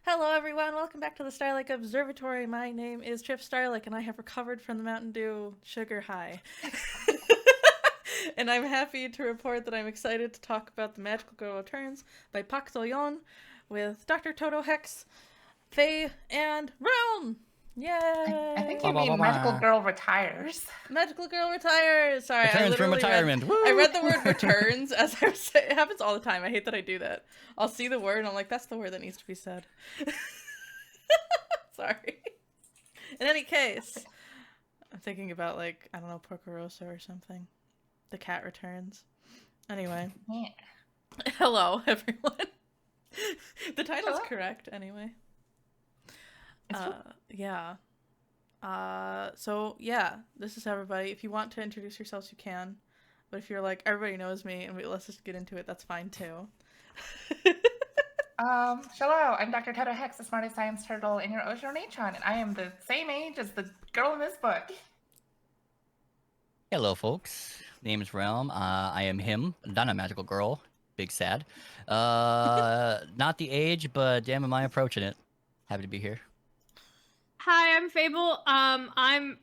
Hello, everyone. Welcome back to the Starlight Observatory. My name is Trip Starlight, and I have recovered from the Mountain Dew sugar high. And I'm happy to report that I'm excited to talk about The Magical Girl Returns by Pak Seolyeon with Dr. Toto Hex, Faye, and Realm. I think you Yay! Ba ba ba mean Magical ba. Girl Retires. Magical Girl retires. Sorry, I Returns from literally read. retirement. Woo! I read the word returns as I was saying. It happens all the time. I hate that I do that. I'll see the word and I'm like, that's the word that needs to be said. Sorry. In any case, I'm thinking about like I don't know Porcoroso or something. The cat returns. Anyway, Yeah. hello everyone. The title's Hello. correct anyway. It's true. Yeah. So yeah, this is everybody. If you want to introduce yourselves, you can. But if you're like everybody knows me and let's just get into it, that's fine too. Hello, I'm Dr. Toto Hex, the smartest science turtle in your Ocean Natron, and I am the same age as the girl in this book. Hello, folks. Name's Realm. I am him, not a magical girl. Big sad. Not the age, but damn, am I approaching it. Happy to be here. Hi, I'm Feyble. I'm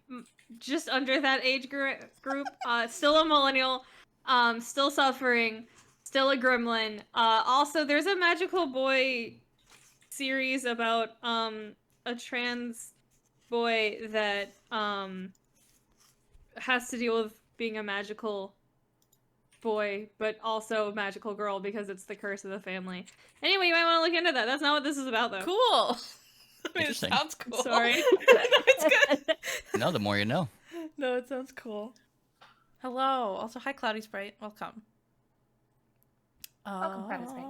just under that age group. Still a millennial. Still suffering. Still a gremlin. Also, there's a magical boy series about a trans boy that has to deal with being a magical boy, but also a magical girl because it's the curse of the family. Anyway, you might want to look into that. That's not what this is about, though. Cool. I mean, it Interesting. sounds cool. Sorry. No, it's good. No, the more you know. No, it sounds cool. Hello. Also, hi, Cloudy Sprite. Welcome. Welcome, Cloudy Sprite.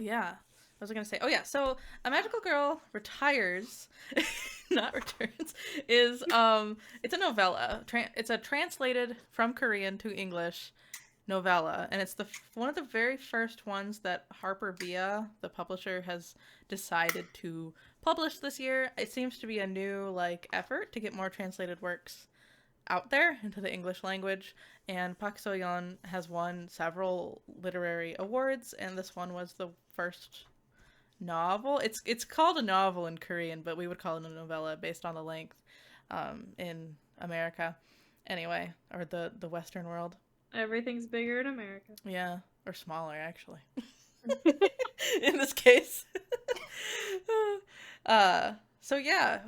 Yeah. What was I gonna say? Oh yeah. So A Magical Girl Retires, not returns, is it's a novella. It's a translated from Korean to English novella, and it's one of the very first ones that Harper Via, the publisher, has decided to publish this year. It seems to be a new effort to get more translated works out there into the English language, and Pak Seolyeon has won several literary awards, and this one was the first novel. It's called a novel in Korean, but we would call it a novella based on the length in America. Anyway, or the Western world. Everything's bigger in America. Yeah, or smaller actually. In this case. So yeah,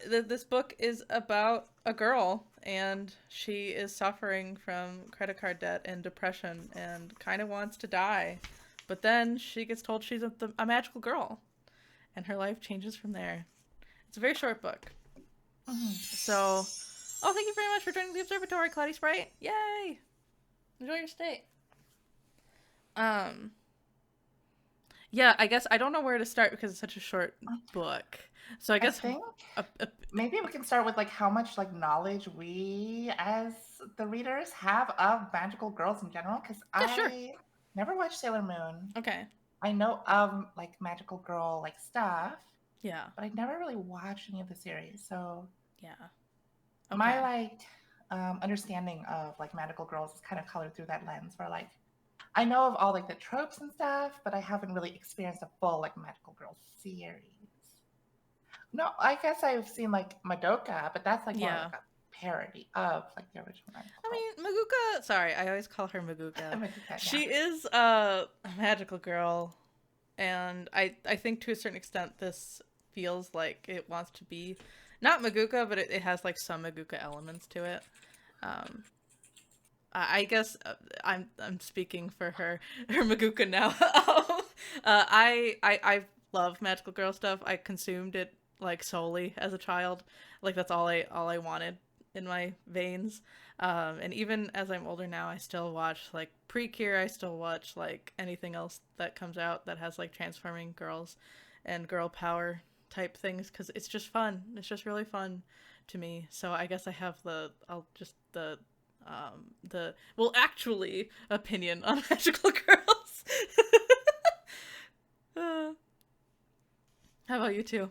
this book is about a girl, and she is suffering from credit card debt and depression and kind of wants to die. But then she gets told she's a magical girl, and her life changes from there. It's a very short book. So, thank you very much for joining the observatory, Cloudy Sprite. Yay! Enjoy your stay. Yeah, I guess I don't know where to start because it's such a short book. So I guess think maybe we can start with how much knowledge we as the readers have of magical girls in general, because Yeah, sure. I never watched Sailor Moon. Okay. I know of magical girl stuff, Yeah. but I never really watched any of the series. So Yeah. Okay. my understanding of magical girls is kind of colored through that lens, where I know of all the tropes and stuff, but I haven't really experienced a full magical girl series. No, I guess I've seen Madoka, but that's more Yeah. a parody of the original magical I girl. mean, Maguka. Sorry, I always call her Maguka. Madoka, yeah. She is a magical girl, and I think to a certain extent this feels like it wants to be not Maguka, but it has some Maguka elements to it. I guess I'm speaking for her Maguka now. I love magical girl stuff. I consumed it solely as a child. That's all I wanted in my veins. And even as I'm older now, I still watch Precure. I still watch anything else that comes out that has transforming girls and girl power type things, because it's just fun. It's just really fun to me. So I guess I have the actually opinion on magical girls. How about you two?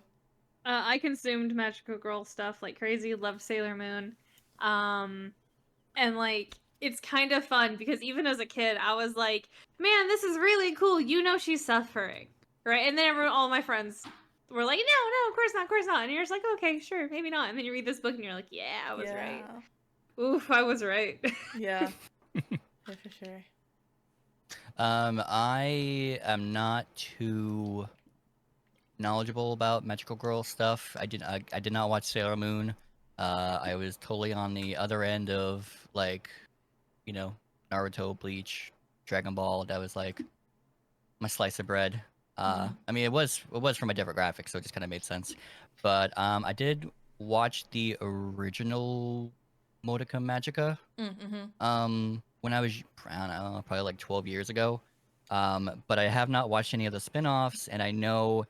I consumed magical girl stuff like crazy. Loved Sailor Moon, and it's kind of fun because even as a kid, I was like, "Man, this is really cool." She's suffering. right? And then all my friends were like, no, of course not. And you're just like, okay, sure, maybe not. And then you read this book and you're like, yeah, I was right. Oof, I was right. Yeah. Yeah, for sure. I am not too knowledgeable about magical girl stuff. I did not watch Sailor Moon. I was totally on the other end of like, you know, Naruto, Bleach, Dragon Ball. That was like my slice of bread. I mean, it was from a demographic, so it just kind of made sense. But I did watch the original Modica Magica. When I was, I don't know, probably like 12 years ago. But I have not watched any of the spin-offs, and I know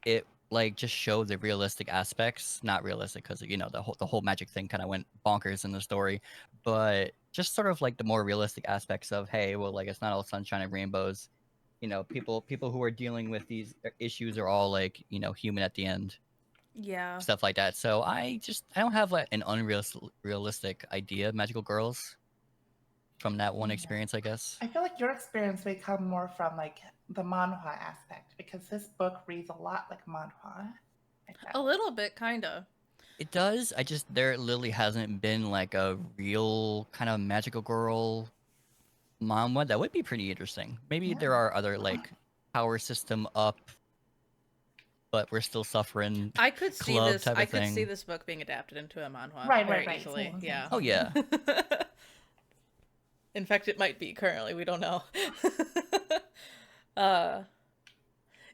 it like just showed the realistic aspects. Not realistic because you know the whole magic thing kind of went bonkers in the story, but just sort of like the more realistic aspects of, hey, well, like it's not all sunshine and rainbows. You know, people who are dealing with these issues are all like, you know, human at the end, Yeah. stuff like that. So I don't have like an realistic idea of magical girls from that one Yeah. experience, I guess. I feel like your experience may come more from like the manhwa aspect because this book reads a lot like manhwa. A little bit, kinda. It does. I just there literally hasn't been like a real kind of magical girl manga that would be pretty interesting. Maybe Yeah. there are other like power system up, but we're still suffering. I could see Club this. type I of could see thing. this book being adapted into a manhwa Right, very right. easily. Same, Yeah. Oh yeah. In fact, it might be currently. We don't know. uh,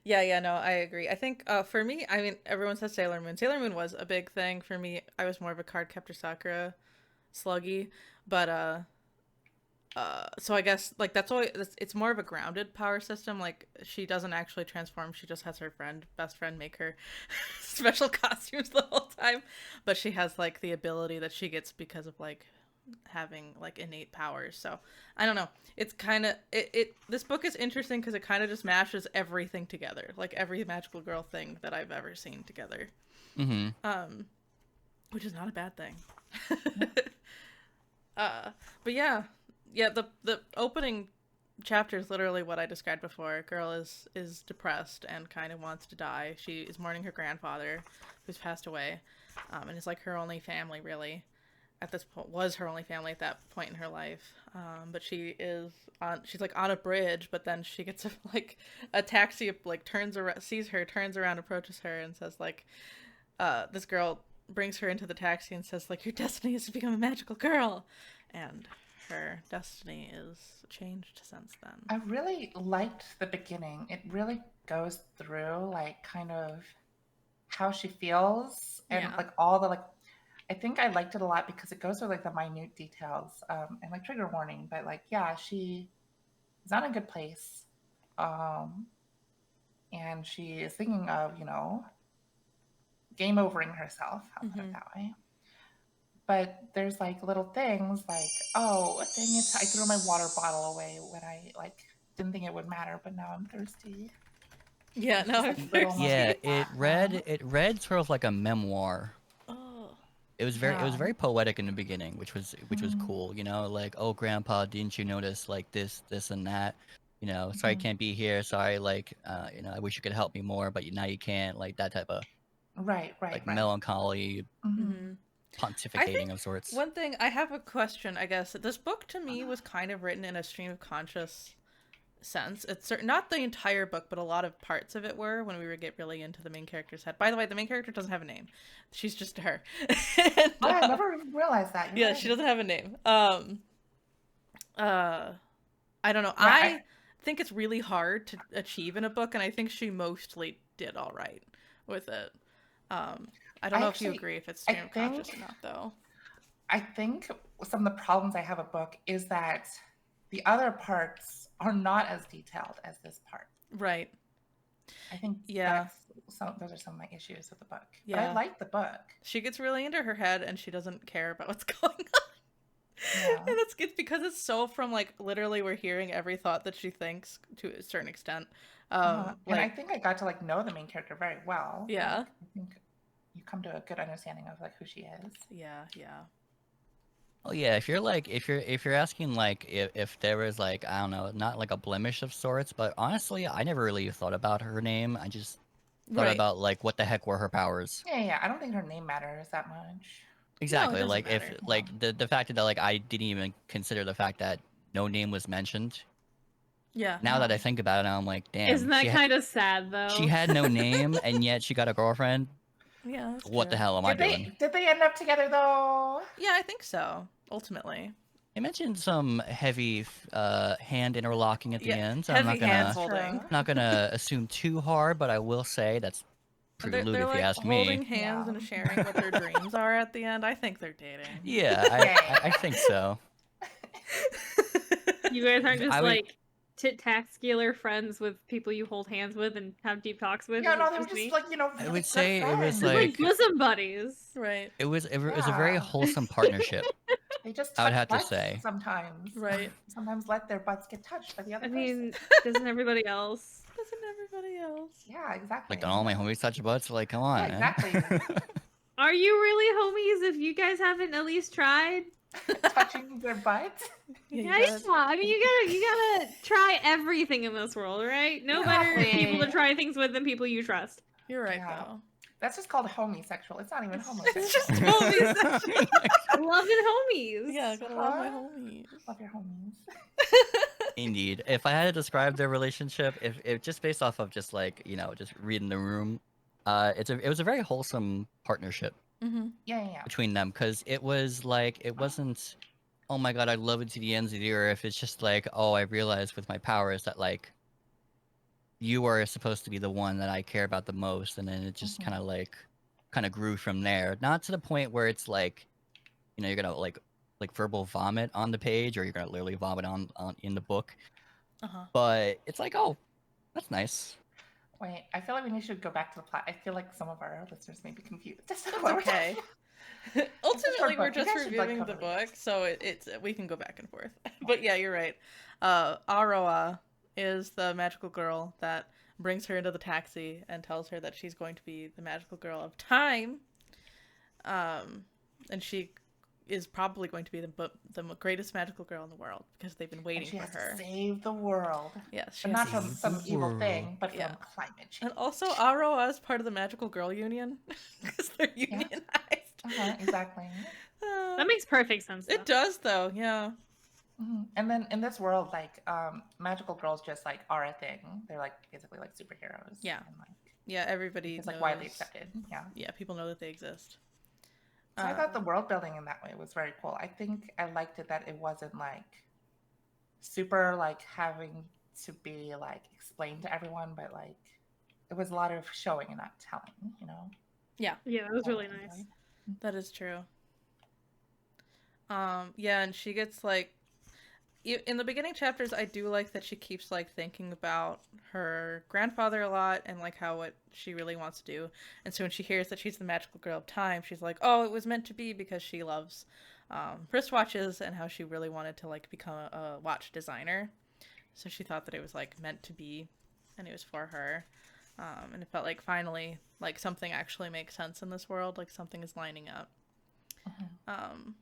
yeah, no, I agree. I think for me, I mean, everyone says Sailor Moon. Sailor Moon was a big thing for me. I was more of a Cardcaptor Sakura sluggy, but so I guess like that's why it's more of a grounded power system. Like she doesn't actually transform; she just has her best friend, make her special costumes the whole time. But she has like the ability that she gets because of like having like innate powers. So I don't know. It's kind of it. This book is interesting because it kind of just mashes everything together, like every magical girl thing that I've ever seen together. Which is not a bad thing. But yeah, the opening chapter is literally what I described before. A girl is depressed and kind of wants to die. She is mourning her grandfather who's passed away, and it's like her only family really. At this point, was her only family at that point in her life. But she's like on a bridge, but then she gets a taxi, like turns around, sees her, turns around, approaches her, and says like, this girl brings her into the taxi and says like, your destiny is to become a magical girl, and her destiny is changed since then. I really liked the beginning. It really goes through like kind of how she feels and like all the like. I think I liked it a lot because it goes through like the minute details and like trigger warning, but like yeah, she is not in a good place, and she is thinking of game overing herself. I'll put it that way. But there's like little things like, oh dang it, I threw my water bottle away when I like didn't think it would matter, but now I'm thirsty. Yeah, no, I'm thirsty. Yeah, it read sort of like a memoir. It was very poetic in the beginning, which was cool, you know, like, oh grandpa, didn't you notice like this and that, you know, sorry I can't be here, sorry, like you know, I wish you could help me more, but now you can't, like that type of right melancholy pontificating of sorts. One thing, I have a question, I guess. This book to me was kind of written in a stream of conscious sense. It's not the entire book, but a lot of parts of it were when we would get really into the main character's head. By the way, the main character doesn't have a name. She's just her. And, I never realized that. You're right. She doesn't have a name. I don't know. I think it's really hard to achieve in a book, and I think she mostly did all right with it. I don't know if you agree if it's stream of conscious or not, though. I think some of the problems I have a book is that the other parts are not as detailed as this part. Right. I think those are some of my issues with the book. Yeah. But I like the book. She gets really into her head and she doesn't care about what's going on. Yeah. And it's because it's so from like literally we're hearing every thought that she thinks to a certain extent. And I think I got to like know the main character very well. Yeah. Like, I think you come to a good understanding of like who she is. Yeah. Oh yeah, if you're like if you're asking like if there was like I don't know, not like a blemish of sorts, but honestly, I never really thought about her name. I just thought Right. about like what the heck were her powers. Yeah, yeah. I don't think her name matters that much. No, it Exactly. doesn't Like if matter. like the fact that like I didn't even consider the fact that no name was mentioned. Yeah. Now that Yeah. I think about it, I'm like, Isn't damn, that kind of sad though? she had no name and yet she got a girlfriend. Yeah, that's What the true. hell am I doing? Did they end up together though? Yeah, I think so. Ultimately. They mentioned some heavy hand interlocking at the Yeah, end, so I'm heavy not hands gonna holding. not gonna assume too hard, but I will say that's pretty lewd They're if you like ask holding me. hands Yeah. and sharing what their dreams are at the end. I think they're dating. Yeah, I think so. You guys aren't I just would- like tit-tac-scalar friends with people you hold hands with and have deep talks with. Yeah, Is no, it they were just just me? like, I really would good say it was friends. Just like like bosom buddies. Right. it was a very Yeah. wholesome partnership. They just I would touch have to butts say. sometimes. Right. Sometimes let their butts get touched by the other I person. mean, doesn't everybody else? Doesn't everybody else? Yeah, exactly. Like, don't all my homies touch butts? Like, come on, Yeah, man. exactly. Are you really homies if you guys haven't at least tried? Touching their butts. Yeah, Yeah, I mean, you gotta try everything in this world, right? No better people to Exactly. try things with than people you trust. You're right Yeah. though. That's just called homosexual. It's not even homosexual. It's just homies. Loving homies. Yeah, gotta love my Huh? homies. Love your homies. Indeed. If I had to describe their relationship, if just based off of just like just reading the room, it was a very wholesome partnership Mm-hmm. Yeah. between them because it was like it wasn't, oh my god, I love it to the ends of the earth. It's just like, oh, I realized with my powers that like you are supposed to be the one that I care about the most, and then it just Mhm. kind of grew from there. Not to the point where it's like, you're gonna like verbal vomit on the page, or you're gonna literally vomit on in the book. Uh-huh. But it's like, oh, that's nice. Wait, I feel like we should go back to the plot. I feel like some of our listeners may be confused. That's It's okay. Ultimately, we're book. You just guys should, like, reviewing the cover it. book, so it's we can go back and forth. But yeah, you're right. Aroa is the magical girl that brings her into the taxi and tells her that she's going to be the magical girl of time. And she is probably going to be the greatest magical girl in the world because they've been And waiting she for has her. to save the world. Yes, she But has not to from Save some the evil world. thing, but Yeah. from climate change. And also, Aroa is part of the Magical Girl Union because they're unionized. Exactly. That makes perfect sense. It does, though. Yeah. Mhm. And then in this world, like, magical girls just like are a thing. They're like basically like superheroes. Yeah. And, like, Yeah. Everybody it's knows. like widely accepted. Yeah. Yeah, people know that they exist. So I thought the world building in that way was very cool. I think I liked it that it wasn't like super like having to be like explained to everyone, but like it was a lot of showing and not telling, Yeah, that was really I nice. enjoyed. That is true. Yeah, and she gets like in the beginning chapters, I do like that she keeps like thinking about her grandfather a lot and like what she really wants to do. And so when she hears that she's the magical girl of time, she's like, "Oh, it was meant to be," because she loves wristwatches and how she really wanted to like become a watch designer. So she thought that it was like meant to be, and it was for her. And it felt like finally like something actually makes sense in this world, like something is lining up. Mhm.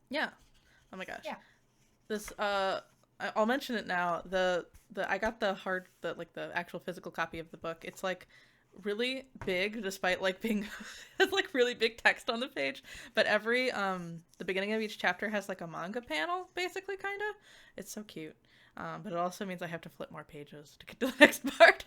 Yeah. Oh my gosh. Yeah. This I'll mention it now. The I got the actual physical copy of the book. It's like really big despite like being it's like really big text on the page, but every the beginning of each chapter has like a manga panel basically kind of. It's so cute. But it also means I have to flip more pages to get to the next part.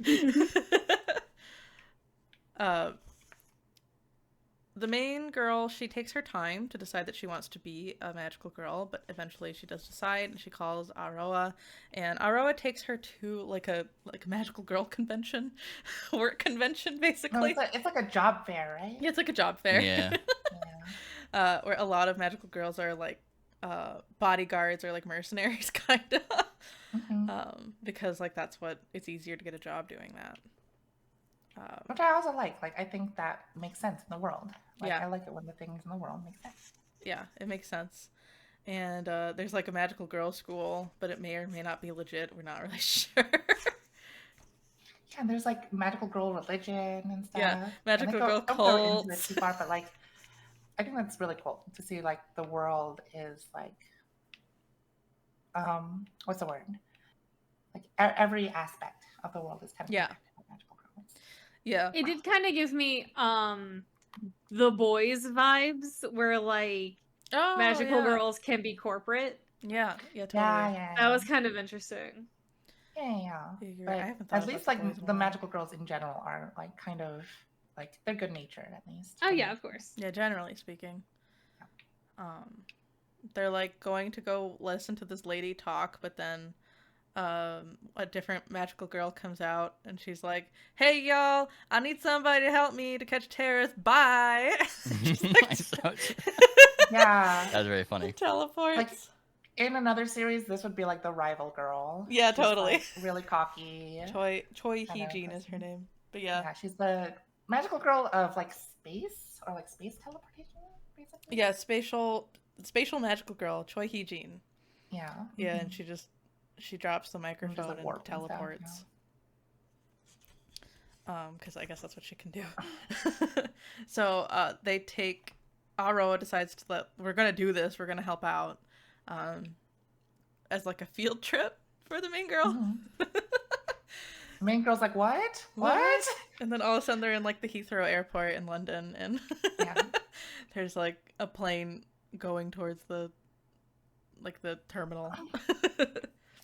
The main girl, she takes her time to decide that she wants to be a magical girl, but eventually she does decide, and she calls Aroa, and Aroa takes her to like a magical girl convention, work convention, No, basically. it's like a job fair, right? Yeah, it's like a job fair. Yeah. Yeah. Where a lot of magical girls are like bodyguards or like mercenaries, kind of. Mhm. Because like that's what it's easier to get a job doing that. Which I also like. Like, I think that makes sense in the world. Like, Yeah. I like it when the things in the world make sense. Yeah, it makes sense. And there's like a magical girl school, but it may or may not be legit. We're not really sure. Yeah, and there's like magical girl religion and stuff. Yeah, And magical they girl don't go into it cults. too far, but like I think that's really cool to see like the world is like what's the word? Like every aspect of the world is kind of Yeah. connected with magical girls. Yeah. It did kind of give me The Boys vibes, where like Oh, magical yeah. girls can be corporate. Yeah, Yeah, totally. yeah, That was kind of interesting. yeah. Yeah, you're right. But I haven't thought at about least The like Boys in a the while. magical girls in general are like kind of like they're good natured at least. Oh yeah, of course. Yeah, generally speaking. They're like going to go listen to this lady talk, but then a different magical girl comes out and she's like, "Hey y'all, I need somebody to help me to catch terrorists. Bye." Just, like, Yeah. That was very funny. teleports. Like in another series, this would be like the rival girl. Yeah, She's, totally. like, really cocky. Choi kind of Hee-jin is her person. name. But yeah. Yeah, she's the magical girl of like space or like space teleportation, basically. Yeah, spatial magical girl, Choi Hee-jin. Yeah. Yeah, mhm. and she drops the microphone like, and warp and stuff, teleports. Because I guess that's what she can do. So they take Aroa decides to we're gonna do this, we're gonna help out. As like a field trip for the main girl. Mhm. The main girl's like, what? What? And then all of a sudden they're in like the Heathrow airport in London and Yeah. there's like a plane going towards the terminal.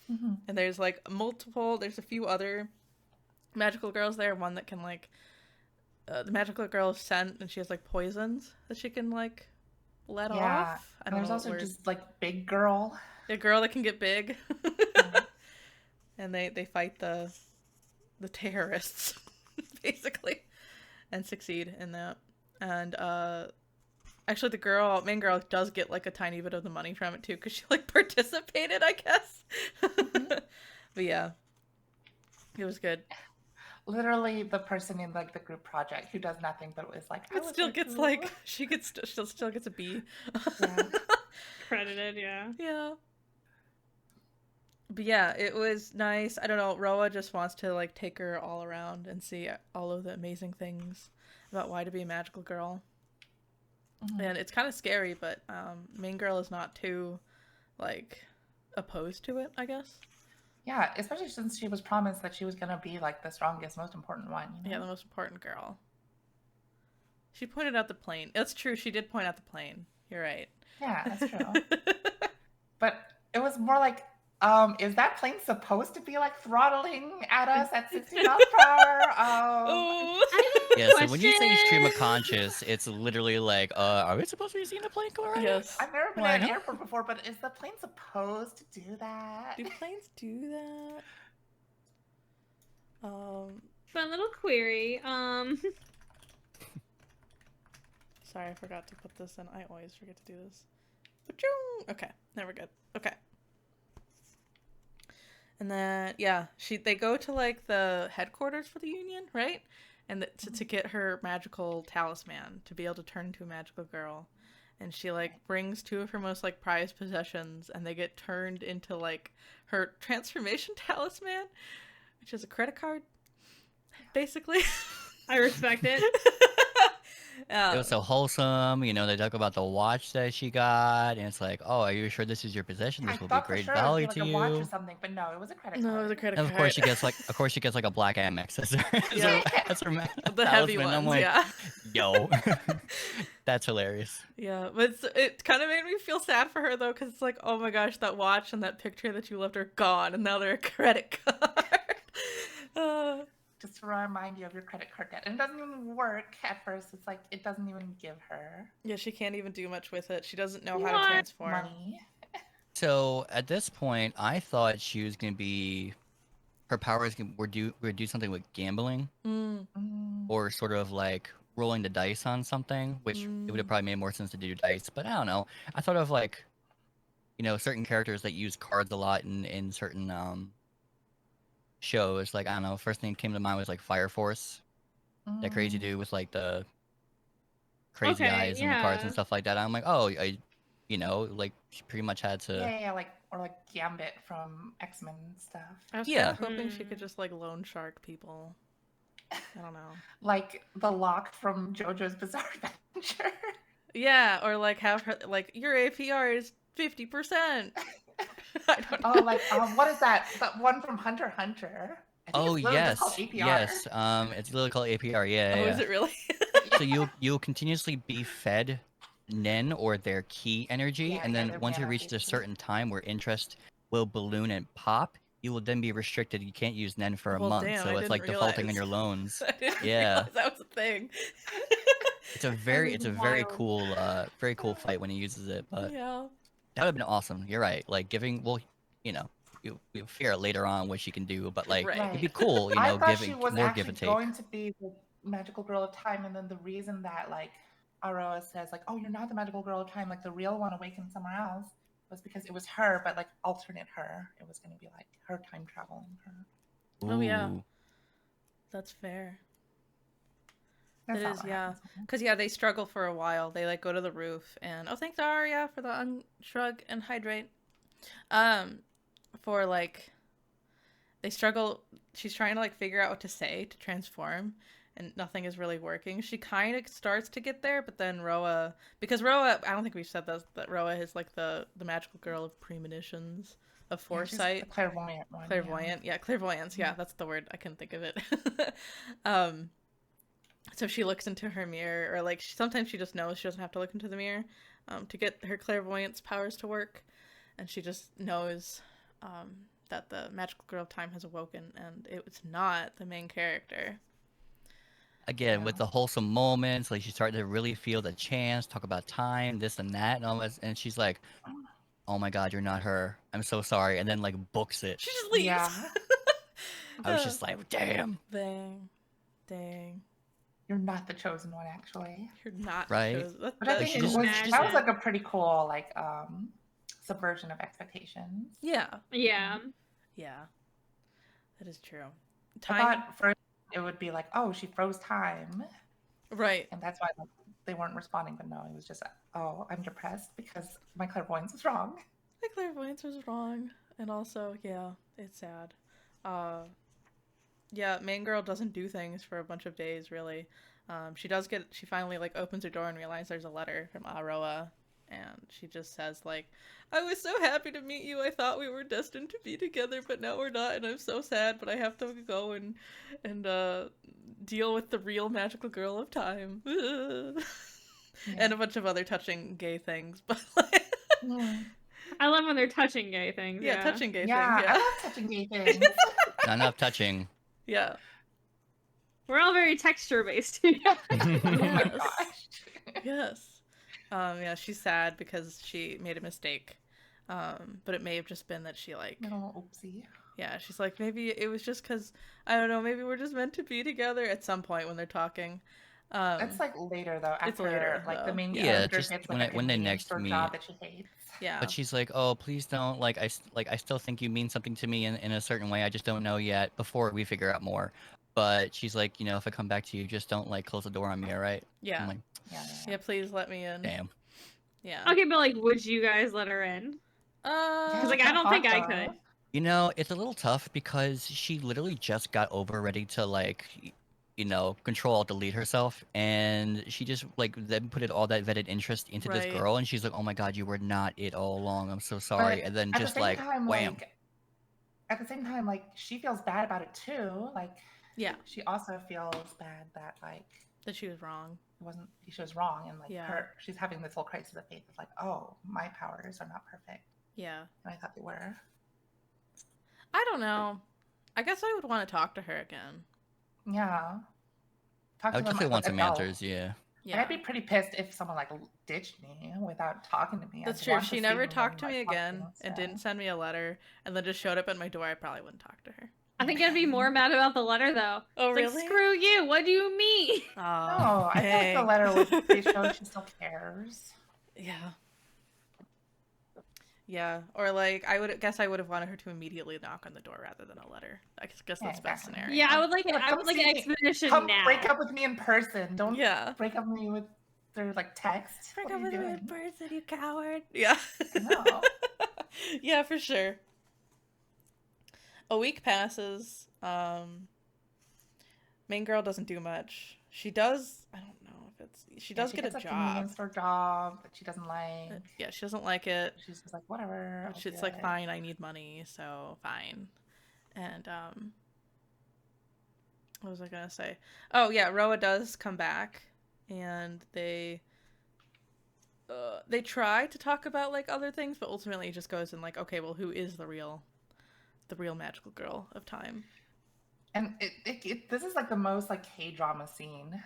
Mhm. And there's a few other magical girls there. One that can like the magical girl is scent and she has like poisons that she can like let Yeah. off. I And don't there's know also what word. just like big girl. A girl that can get big. Yeah. And they fight the terrorists basically and succeed in that. And actually the main girl does get like a tiny bit of the money from it too because she like participated, I guess. But yeah, it was good. Literally the person in like the group project who does nothing but is like, I But was still there gets too. like she still gets a B. Yeah. Credited, yeah. Yeah. But yeah, it was nice. I don't know, Roa just wants to like take her all around and see all of the amazing things about why to be a magical girl. Mhm. And it's kind of scary, but main girl is not too like opposed to it, I guess. Yeah, especially since she was promised that she was gonna be like the strongest, most important one. You know? Yeah, the most important girl. She pointed out the plane. That's true, she did point out the plane. You're right. Yeah, that's true. But it was more like, is that plane supposed to be like throttling at us at 60 miles per hour? Oh. Yeah, so when you say stream of conscious, it's literally like, are we supposed to be seeing the plane go around? Yes. I've never been Why at an not? airport before, but is the plane supposed to do that? Do planes do that? Fun little query. Sorry, I forgot to put this in. I always forget to do this. Ba-choom! Okay, now we're good. Okay. And then, yeah, they go to, like, the headquarters for the Union, right? And to get her magical talisman, to be able to turn into a magical girl. And she, like, brings two of her most, like, prized possessions, and they get turned into, like, her transformation talisman, which is a credit card, basically. I respect it. It was so wholesome, you know, they talk about the watch that she got, and it's like, oh, are you sure this is your possession? This I will be thought for great sure value it would to be like a watch you. or something, but no, it was a credit No, card. it was a credit And card. of course she gets like a black Amex as her, Yeah. as her The heavy talisman. ones, I'm like, yeah. yo, that's hilarious. Yeah, but it kind of made me feel sad for her, though, because it's like, oh my gosh, that watch and that picture that you left are gone, and now they're a credit card. Just to remind you of your credit card debt. And it doesn't even work at first. It's like it doesn't even give her Yeah, she can't even do much with it. She doesn't know how What? to transform. money. So at this point, I thought she was gonna be, her powers would do something with gambling, Mm. Mm. or sort of like rolling the dice on something, which it would have probably made more sense to do dice. But I don't know. I thought of like, you know, certain characters that use cards a lot in certain shows. Like I don't know. First thing that came to mind was like Fire Force, that crazy Mm. dude with like the crazy Okay, eyes and the cards yeah. and stuff like that. I'm like, oh, you know, like she pretty much had to. Yeah, like or like Gambit from X-Men stuff. I was Yeah. kind of hoping she could Mm. just, like, loan shark people. I don't know. Like the lock from JoJo's Bizarre Adventure. Yeah, or like have her like your APR is 50%. I don't know. Oh, like what is that? That one from Hunter x Hunter. I think Oh it's literally just called yes, APR. yes. It's literally called APR. Yeah, Oh, is yeah. it really? So you'll continuously be fed Nen or their key energy, Yeah, and yeah, then they're once it mana reaches a basically. certain time where interest will balloon and pop, you will then be restricted. You can't use Nen for a Well, month, damn, so I it's didn't like defaulting on realize. your loans. I didn't Yeah, realize that was a thing. it's a That very is it's a wild. very cool fight when he uses it. But Yeah. that would have been awesome. You're right. Like giving, well, you know, you'll figure out later on what she can do, but like Right. it'd Right. be cool, I thought she giving was more give actually and take. going to be the magical girl of time, and then the reason that like Aroa says like, "Oh, you're not the magical girl of time," like the real one awakened somewhere else, was because it was her, but like alternate her. It was going to be like her time traveling her. Oh yeah, Ooh, that's fair. It That's not is, what yeah. happens. Cause yeah, they struggle for a while. They like go to the roof and oh, thanks Arya for the unshrug and hydrate. Um, for like they struggle. She's trying to like figure out what to say to transform, and nothing is really working. She kind of starts to get there, but then Roa, because Roa, I don't think we've said this, that Roa is like the magical girl of premonitions, of Yeah, she's foresight. the clairvoyant one. Clairvoyant, yeah, clairvoyance, yeah, that's the word. I couldn't think of it. um, so she looks into her mirror, or like sometimes she just knows she doesn't have to look into the mirror, to get her clairvoyance powers to work, and she just knows, that the magical girl of time has awoken, and it's not the main character. again Yeah. with the wholesome moments, like she started to really feel the chance, talk about time, this and that, and all that, and she's like, "Oh my God, you're not her. I'm so sorry," and then like books it. She just leaves. Yeah. I was just like, "Damn." Dang, dang, You're not the chosen one, actually. you're not Right? chosen. That, But I that, think she it just- was she that just- was like a pretty cool like subversion of expectations. yeah, Yeah. yeah, that is true. I Time, thought first it would be like, oh, she froze time, right? and that's why like, they weren't responding. But no, it was just, oh, I'm depressed because my clairvoyance was wrong. My clairvoyance was wrong, and also, yeah, it's sad. Uh, yeah, main girl doesn't do things for a bunch of days, really. She finally, like, opens her door and realizes there's a letter from Aroa, and she just says, like, I was so happy to meet you, I thought we were destined to be together, but now we're not, and I'm so sad, but I have to go and deal with the real magical girl of time. And a bunch of other touching gay things, but, like, Yeah, I love when they're touching gay things. yeah, touching gay yeah, things, I yeah. love touching gay things. Not enough touching. Yeah. We're all very texture based. Oh my Yes. gosh. Yes. Yeah, she's sad because she made a mistake. But it may have just been that she like, Little oopsie. yeah, she's like, maybe it was just because, I don't know, maybe we're just meant to be together at some point when they're talking. It's like later though. After it's later, like though. the main Yeah, character just gets when like a when they convenience next store meet. job that she hates. Yeah. But she's like, "Oh, please don't. Like, I still think you mean something to me in a certain way. I just don't know yet. Before we figure out more." But she's like, if I come back to you, just don't like close the door on me, all right? Yeah. I'm like, Yeah. Yeah, please let me in. damn. Yeah. Okay, but like, would you guys let her in? Uh, like, I don't think I could. It's a little tough because she literally just got over ready to like, control alt delete herself, and she just like then put all that vetted interest into this Right. girl, and she's like, "Oh my God, you were not it all along. I'm so sorry." But And then at just the same like, time, wham. at the same time, like she feels bad about it too. Like yeah, she also feels bad that like that she was wrong. it wasn't she was wrong, and like Yeah. she's having this whole crisis of faith of like, oh, my powers are not perfect, Yeah. and I thought they were. I don't know. I guess I would want to talk to her again. Yeah. Talk I would to them definitely want like some adults. answers. Yeah. And I'd be pretty pissed if someone like ditched me without talking to me. That's I'd true. If want she see never them talked to and, me like, talk again them and instead. didn't send me a letter and then just showed up at my door, I probably wouldn't talk to her. I think I'd be more mad about the letter though. Oh, It's like, screw you. What do you mean? Oh, No, I feel like the letter would they show she still cares. Yeah. Yeah, or like I would have wanted her to immediately knock on the door rather than a letter. I guess that's the best exactly. scenario. Yeah, I would like Yeah, I come would like see an me. expedition Come now. break up with me in person. Don't Yeah. break up with me with their like text. Break What up are you with me in doing? person, you coward. Yeah. No. Yeah, for sure. A week passes. Main girl doesn't do much. She does. I don't know if She does get gets a a convenience job. store job that she doesn't like. Yeah, she doesn't like it. She's just like, whatever. I'll She's do like, it. fine, I need money, so fine. And what was I gonna say? Oh yeah, Roa does come back, and they try to talk about like other things, but ultimately it just goes in like, okay, well, who is the real magical girl of time? And this is like the most like K-drama scene.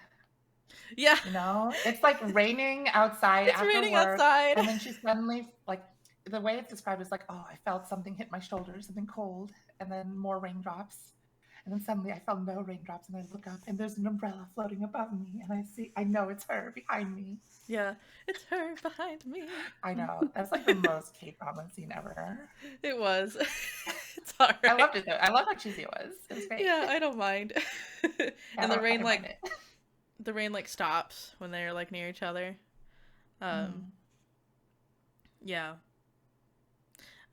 Yeah, You know, it's like raining outside it's after raining work, outside. and then she suddenly like the way it's described is like, oh, I felt something hit my shoulder, something cold, and then more raindrops, and then suddenly I felt no raindrops, and I look up and there's an umbrella floating above me, and I know it's her behind me. Yeah, it's her behind me. I know, that's like the most K-drama scene ever. It was. It's alright. I loved it though. I love how cheesy it was. It was great. Yeah, I don't mind. Yeah, And the I rain don't like mind it. the rain like stops when they're like near each other. Yeah.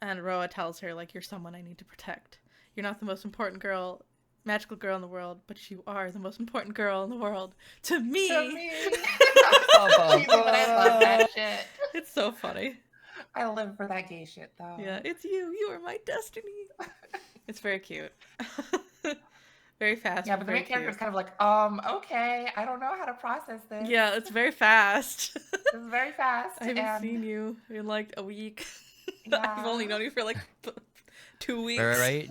And Roa tells her like, you're someone I need to protect. You're not the most important magical girl in the world, but you are the most important girl in the world to me. To me. So cheesy, but I love that shit. It's so funny. I live for that gay shit though. Yeah, it's you. You are my destiny. It's very cute. Very fast. Yeah, but the main character is kind of like, okay, I don't know how to process this. Yeah, it's very fast. It's very fast. I haven't seen you in like a week. Yeah. I've only known you for like 2 weeks. Right?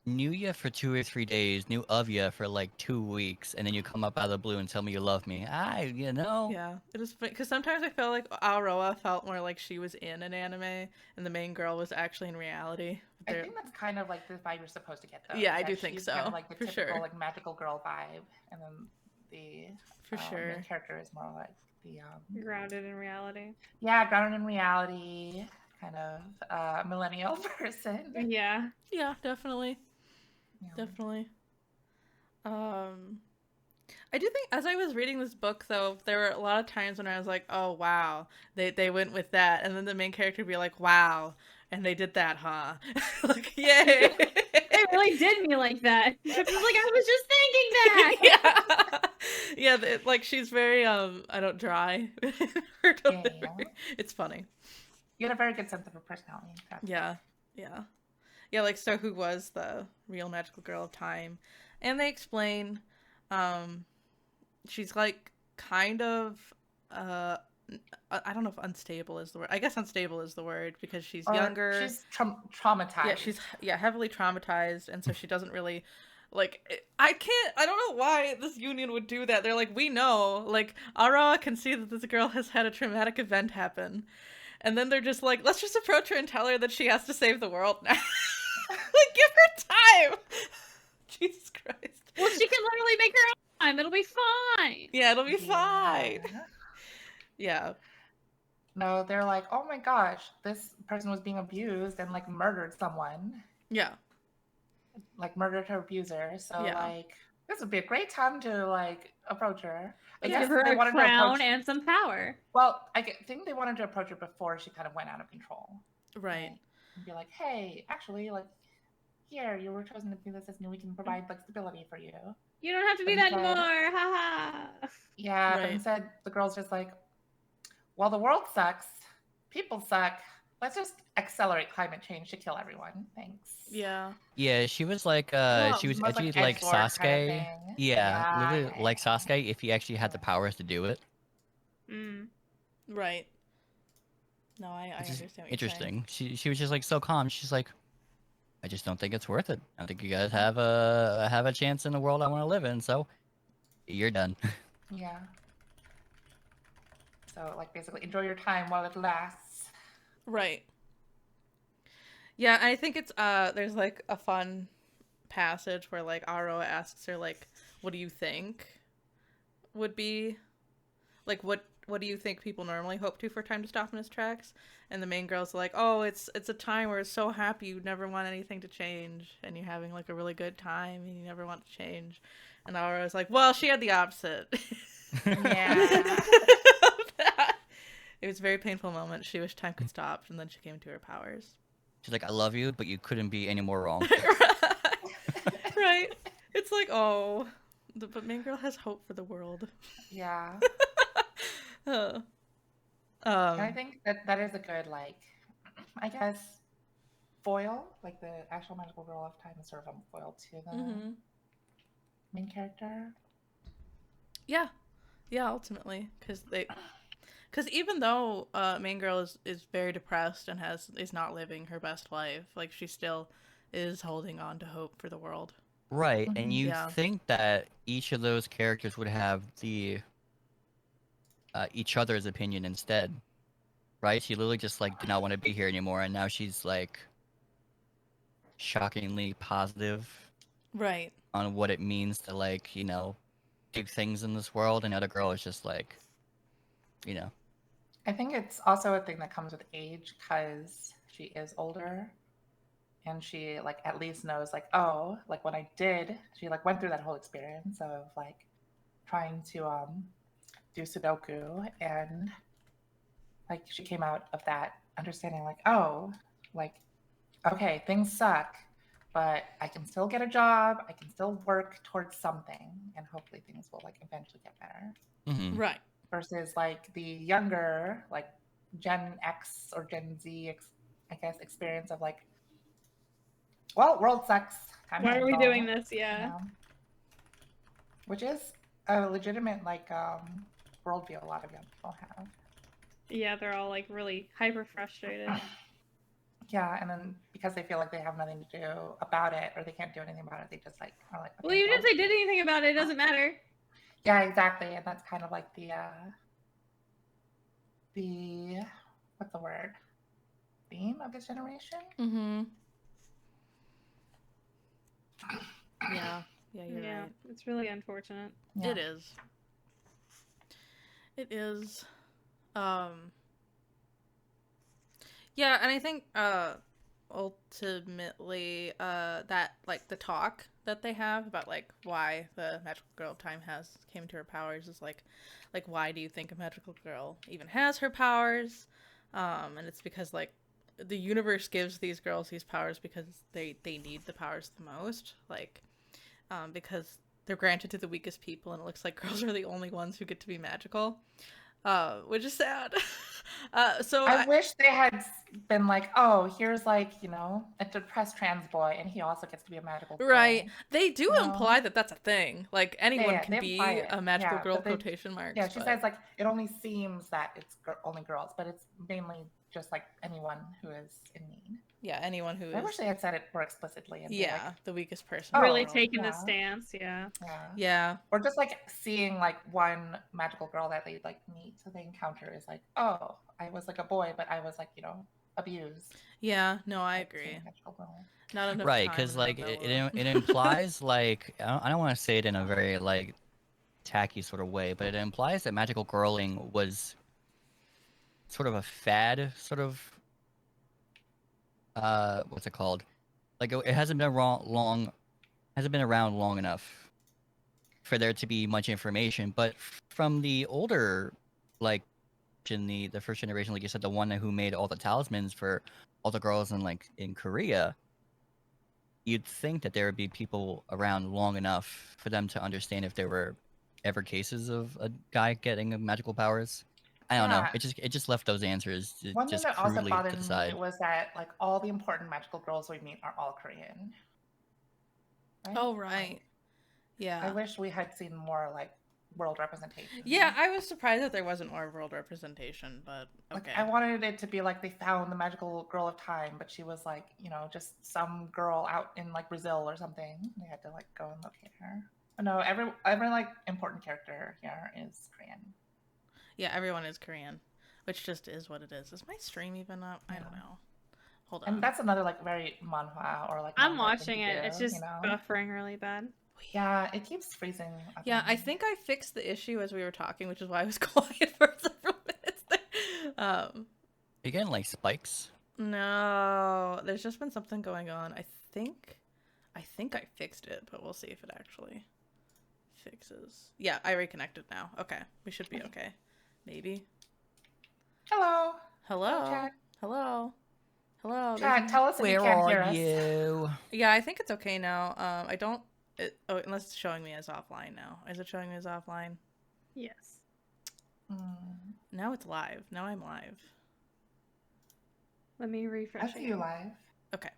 Knew ya for 2 or 3 days, knew of ya for like 2 weeks, and then you come up out of the blue and tell me you love me. Yeah, it is because sometimes I felt like Aorawa felt more like she was in an anime and the main girl was actually in reality. I think that's kind of like the vibe you're supposed to get though. Yeah, I that do think she's so, Kind of like the for typical sure. like magical girl vibe, and then the main character is more like the Grounded in reality. Yeah, grounded in reality, kind of millennial person. Yeah. Yeah, definitely. Yeah. Definitely. I do think as I was reading this book though, there were a lot of times when I was like, oh wow, they went with that, and then the main character would be like, wow, and they did that, huh? Like, yay. It really did me like that. I was like, I was just thinking that. Yeah. Yeah, like she's very dry. Her delivery. Yeah. It's funny. You had a very good sense of her personality. Yeah. Yeah, like, so who was the real magical girl of time? And they explain, she's, like, kind of, I don't know if unstable is the word. I guess unstable is the word, because she's younger. She's traumatized. Yeah, she's, heavily traumatized, and so she doesn't really, like, I don't know why this union would do that. They're like, we know, like, Ara can see that this girl has had a traumatic event happen. And then they're just like, let's just approach her and tell her that she has to save the world now. Like, give her time. Jesus Christ. Well, she can literally make her own time. It'll be fine. Yeah, it'll be fine. Yeah. No, they're like, oh my gosh, this person was being abused and like murdered someone. Yeah. Like murdered her abuser. So Yeah. like, this would be a great time to like approach her. I Give guess her they a wanted to crown approach. and some power. Well, think they wanted to approach her before she kind of went out of control. Right. And be like, hey, actually, like, here, you were chosen to be this and we can provide like stability for you. You don't have to be that anymore. Haha. Yeah, but Right. instead the girl's just like, well, the world sucks, people suck. Let's just accelerate climate change to kill everyone. Thanks. Yeah. Yeah, she was like, she was Most, edgy like Edgelord kind of Sasuke. thing. Yeah, literally like Sasuke if he actually had the powers to do it. Right. No, I Which is understand what you're saying. interesting. She was just like so calm. She's like, I just don't think it's worth it. I don't think you guys have a chance in the world I want to live in. So you're done. Yeah. So like basically enjoy your time while it lasts. Right. Yeah, I think it's there's like a fun passage where like Aroa asks her like, what do you think would be like what do you think people normally hope to for time to stop in its tracks? And the main girl's like, oh, it's a time where it's so happy you never want anything to change and you're having like a really good time and you never want to change. And Aurora's like, well, she had the opposite. Yeah. It was a very painful moment. She wished time could stop, and then she came to her powers. She's like, I love you, but you couldn't be any more wrong. Right. It's like, oh, But Main Girl has hope for the world. Yeah. Uh, And I think that is a good, like, I guess, foil. Like, the actual magical girl of time is sort of a foil to the mhm. main character. Yeah, ultimately, because even though Main Girl is very depressed and is not living her best life, like she still is holding on to hope for the world. Right, and Mhm. you Yeah. think that each of those characters would have each other's opinion instead, right? She literally just like did not want to be here anymore, and now she's like shockingly positive Right. on what it means to like do things in this world, and the other girl is just like you know I think it's also a thing that comes with age because she is older and she like at least knows like, oh, like when I did, she like went through that whole experience of like trying to do Sudoku, and like she came out of that understanding like, oh, like okay, things suck, but I can still get a job, I can still work towards something, and hopefully things will like eventually get better. hmm Right. Versus like the younger, like Gen X or Gen Z, I guess, experience of like, well, world sucks, time Why to are we go, doing this? you Yeah. know, which is a legitimate like worldview a lot of young people have. Yeah, they're all like really hyper frustrated. Yeah, and then because they feel like they have nothing to do about it or they can't do anything about it, they just like are like, Well, okay, even if well, they did anything about it, it doesn't matter. yeah, exactly, and that's kind of like the what's the word, theme of this generation. Mhm. Yeah. Yeah, you're Yeah, right. it's really unfortunate. Yeah. It is. It is. Um. Yeah, and I think ultimately that like the talk that they have about like why the magical girl of time has came to her powers is like why do you think a magical girl even has her powers? And it's because like the universe gives these girls these powers because they need the powers the most, like because they're granted to the weakest people, and it looks like girls are the only ones who get to be magical, which is sad. So I wish they had been like, oh, here's like, you know, a depressed trans boy and he also gets to be a magical girl. right, they do You know? imply that that's a thing. Like anyone Yeah, can they imply be it. a magical Yeah, girl, but they, quotation marks. yeah, she but... says like it only seems that it's only girls, but it's mainly just like anyone who is in need. yeah, anyone who I is wish they had said it more explicitly and be yeah like, the weakest person. oh, Really taking the yeah. stance, yeah. Yeah. Yeah, Or just like seeing like one magical girl that they like meet, so they encounter is like, oh, I was like a boy, but I was like, you know, abused. yeah, no, I Like, seeing agree. a magical girl. Not enough right, time because in the like novella. it implies like I don't want to say it in a very like tacky sort of way, but it implies that magical girling was sort of a fad, sort of what's it called? Like it hasn't been hasn't been around long enough for there to be much information. But from the older, like in the first generation, like you said, the one who made all the talismans for all the girls in Korea, you'd think that there would be people around long enough for them to understand if there were ever cases of a guy getting magical powers. I don't know. Yeah. It just left those answers One thing just that also crudely to bothered the me side. was that like all the important magical girls we meet are all Korean. Right? Oh right, Like, yeah. I wish we had seen more like world representation. Yeah, I was surprised that there wasn't more world representation, but Like okay. I wanted it to be like they found the magical girl of time, but she was like, you know, just some girl out in like Brazil or something. They had to like go and locate her. But no, every like important character here is Korean. Yeah, everyone is Korean, which just is what it is. Is my stream even up? I don't Yeah. know. Hold on. And that's another like very manhwa or like I'm manga thing watching to it. do, It's just you know? buffering really bad. Yeah, it keeps freezing. Yeah, I again. think I fixed the issue as we were talking, which is why I was quiet for several minutes there. You getting like spikes? No, there's just been something going on. I think I fixed it, but we'll see if it actually fixes. Yeah, I reconnected now. Okay, we should be okay. Maybe. Hello. Hello. chat. Hello. Hello. Chat, tell us if you Where can't are hear us. you? Yeah, I think it's okay now. I don't Unless it's showing me as offline now. Is it showing me as offline? Yes. Now it's live. Now I'm live. Let me refresh. I see you live. Okay.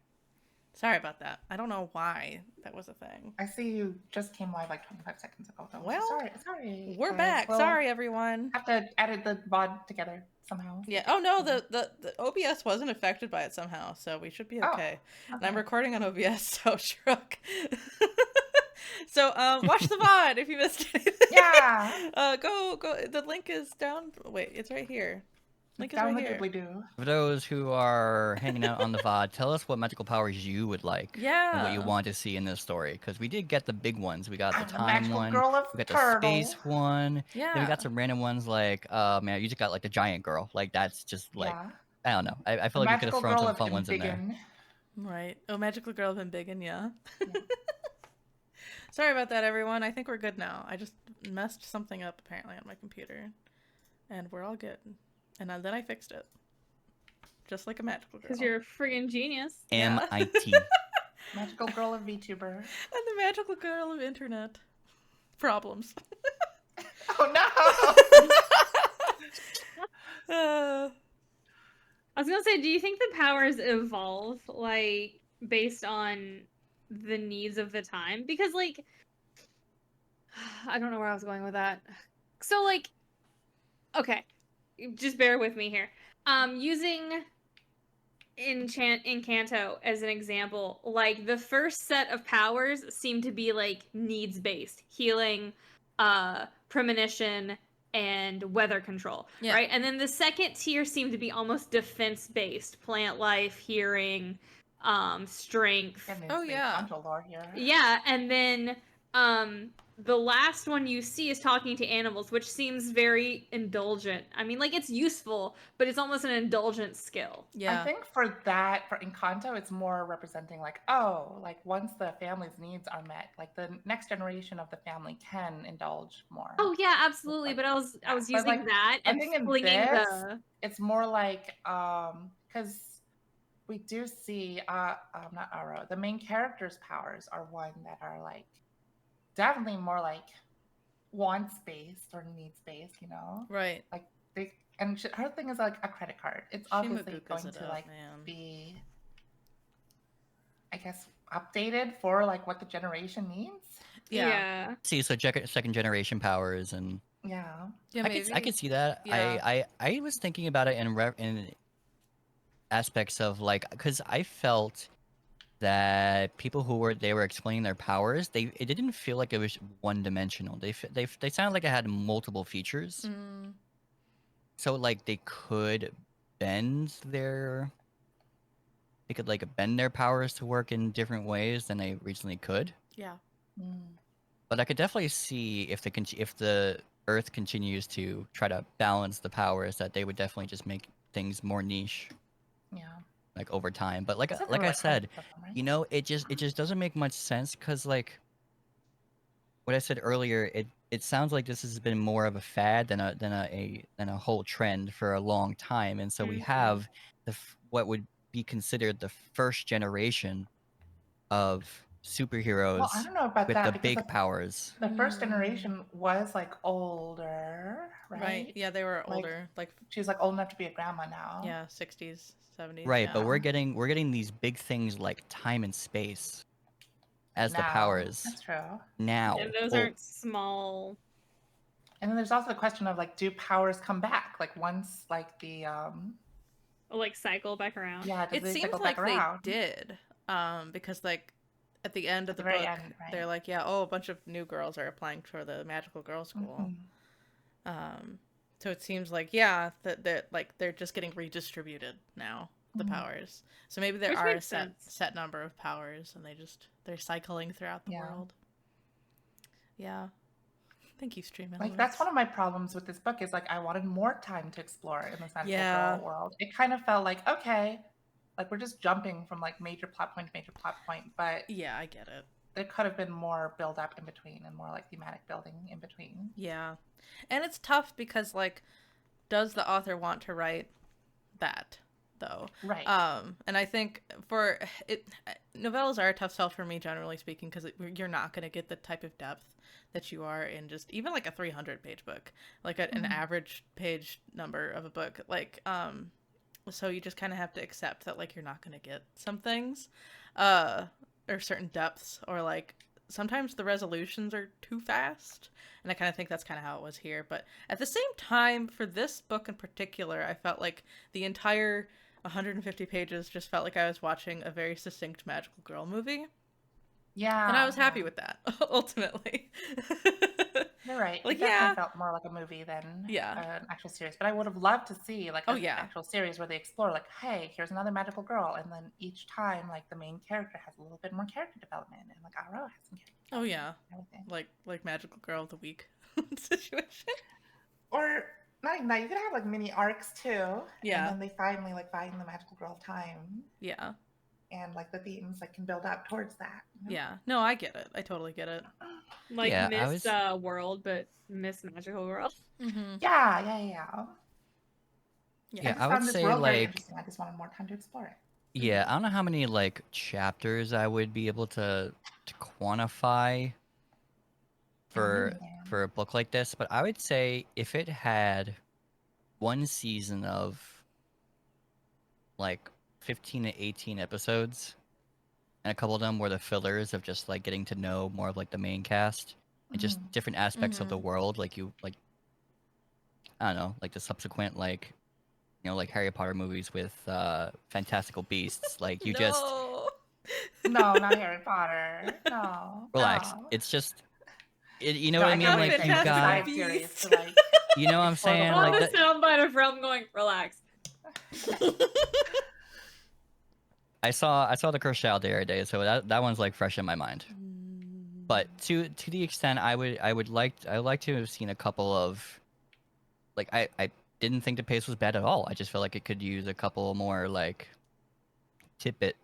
Sorry about that. I don't know why that was a thing. I see you just came live like 25 seconds ago. Though. Well, sorry. We're guys. back. We'll Sorry, everyone. have to edit the VOD together somehow. Yeah. Oh no, the OBS wasn't affected by it somehow, so we should be okay. And I'm recording on OBS, so shrug. So watch the VOD if you missed anything. Yeah. Go. The link is down. Wait, it's right here. Link is Down right the here. doobly-doo. For those who are hanging out on the VOD, tell us what magical powers you would like. Yeah. And what you want to see in this story. Because we did get the big ones. We got I'm the the time magical one. girl of We got the turtle. space one. Yeah. Then we got some random ones like, man, you just got like the giant girl. Like, that's just like, Yeah. I don't know. I The feel like you could have magical thrown girl some of fun ones in there. Embiggen. Right. Oh, magical girl been big and yeah. Yeah. Sorry about that, everyone. I think we're good now. I just messed something up apparently on my computer, and we're all good. And then I fixed it, just like a magical girl. Because you're a friggin' genius. Yeah. MIT. Magical girl of VTuber. And the magical girl of internet problems. Oh no! I was gonna say, do you think the powers evolve, like, based on the needs of the time? Because, like, I don't know where I was going with that. So, like, okay, just bear with me here. Using Encanto as an example, like, the first set of powers seem to be, like, needs-based. Healing, premonition, and weather control, Yeah. right? And then the second tier seemed to be almost defense-based. Plant life, hearing, strength. Oh yeah. Lore here. Yeah, and then the last one you see is talking to animals, which seems very indulgent. I mean, like, it's useful, but it's almost an indulgent skill. Yeah. I think for Encanto, it's more representing like, oh, like once the family's needs are met, like the next generation of the family can indulge more. Oh yeah, absolutely. Like, but I was but, using like, that I and think in flinging this, the. it's more like because we do see not Aro, the main character's powers are one that are like definitely more like wants based or needs based, you know? Right. Like her thing is like a credit card. It's obviously Shimabuka's going it to up, like man. be, I guess, updated for like what the generation needs. Yeah. See, so second generation powers and Yeah. Yeah. I could see that. Yeah. I was thinking about it in aspects of like, because I felt that people who were explaining their powers, it didn't feel like it was one dimensional. They sounded like it had multiple features. Mm. So like they could bend their powers to work in different ways than they originally could. Yeah. Mm. But I could definitely see if the Earth continues to try to balance the powers, that they would definitely just make things more niche. Yeah. Like over time. But like Except I for, like, said, right? you know, it just doesn't make much sense, because like what I said earlier, it sounds like this has been more of a fad than a whole trend for a long time, and so we have what would be considered the first generation of superheroes Well, I don't know about with that the because big powers. the first generation was like older, right? Right. Yeah, they were Like, older. Like she's like old enough to be a grandma now. yeah, 60s, 70s. Right, yeah. but we're getting these big things like time and space as the Now. powers That's true. now. And those Oh, aren't small. And then there's also the question of like, do powers come back? Like once like the Like cycle back around. yeah, does It they seems cycle like back they around? did. Because like at the end of the the very book, end, right. they're like, yeah, oh, a bunch of new girls are applying for the magical girl school. Mhm. So it seems like, yeah, that they're just getting redistributed now, the Mhm. powers. So maybe there Which are a makes sense. set number of powers, and they're cycling throughout the Yeah. world. Yeah. Thank you, Stream Like that's one of my problems with this book is like I wanted more time to explore in this magical Yeah. girl world. It kind of felt like, okay, like we're just jumping from like major plot point to major plot point, but Yeah, I get it. there could have been more build up in between and more like thematic building in between. Yeah. And it's tough because, like, does the author want to write that? though. Right. And I think for it, novellas are a tough sell for me, generally speaking, because you're not going to get the type of depth that you are in just even like a 300-page book, like an average page number of a book. Like, so you just kind of have to accept that like you're not going to get some things, or certain depths, or like sometimes the resolutions are too fast. And I kind of think that's kind of how it was here. But at the same time, for this book in particular, I felt like the entire 150 pages just felt like I was watching a very succinct magical girl movie. Yeah. And I was happy with that, ultimately. You're right. Like, It definitely yeah. felt more like a movie than Yeah. an actual series. But I would have loved to see like Oh, an yeah. actual series where they explore like, hey, here's another magical girl, and then each time like the main character has a little bit more character development, and like Aro has some character Oh, yeah. development and everything. Like Magical Girl of the Week situation. Or not even that, you could have like mini arcs too. Yeah. And then they finally like find the magical girl of time. Yeah. And like the themes like can build up towards that. You know? Yeah. No, I get it. I totally get it. Like Yeah, I Miss was- World, but Miss Magical World. Mm-hmm. Yeah. Yeah, I just I would found this say world very like interesting. I just wanted more time to explore it. yeah, I don't know how many like chapters I would be able to quantify for Yeah. a book like this, but I would say if it had one season of like 15 to 18 episodes, and a couple of them were the fillers of just like getting to know more of like the main cast and just different aspects of the world, like you like I don't know, like the subsequent like you know like Harry Potter movies with fantastical beasts, like you just No, not Harry Potter. No. relax. No. It's just you know No, what I mean, got like you Fantastic got side Beasts. series to like you know what I'm explore the saying, world. like On the that, soundbite of Realm going, relax. I saw the Cursed Child the other day, so that one's like fresh in my mind. But to the extent I would like to have seen a couple of like I didn't think the pace was bad at all. I just felt like it could use a couple more like tidbit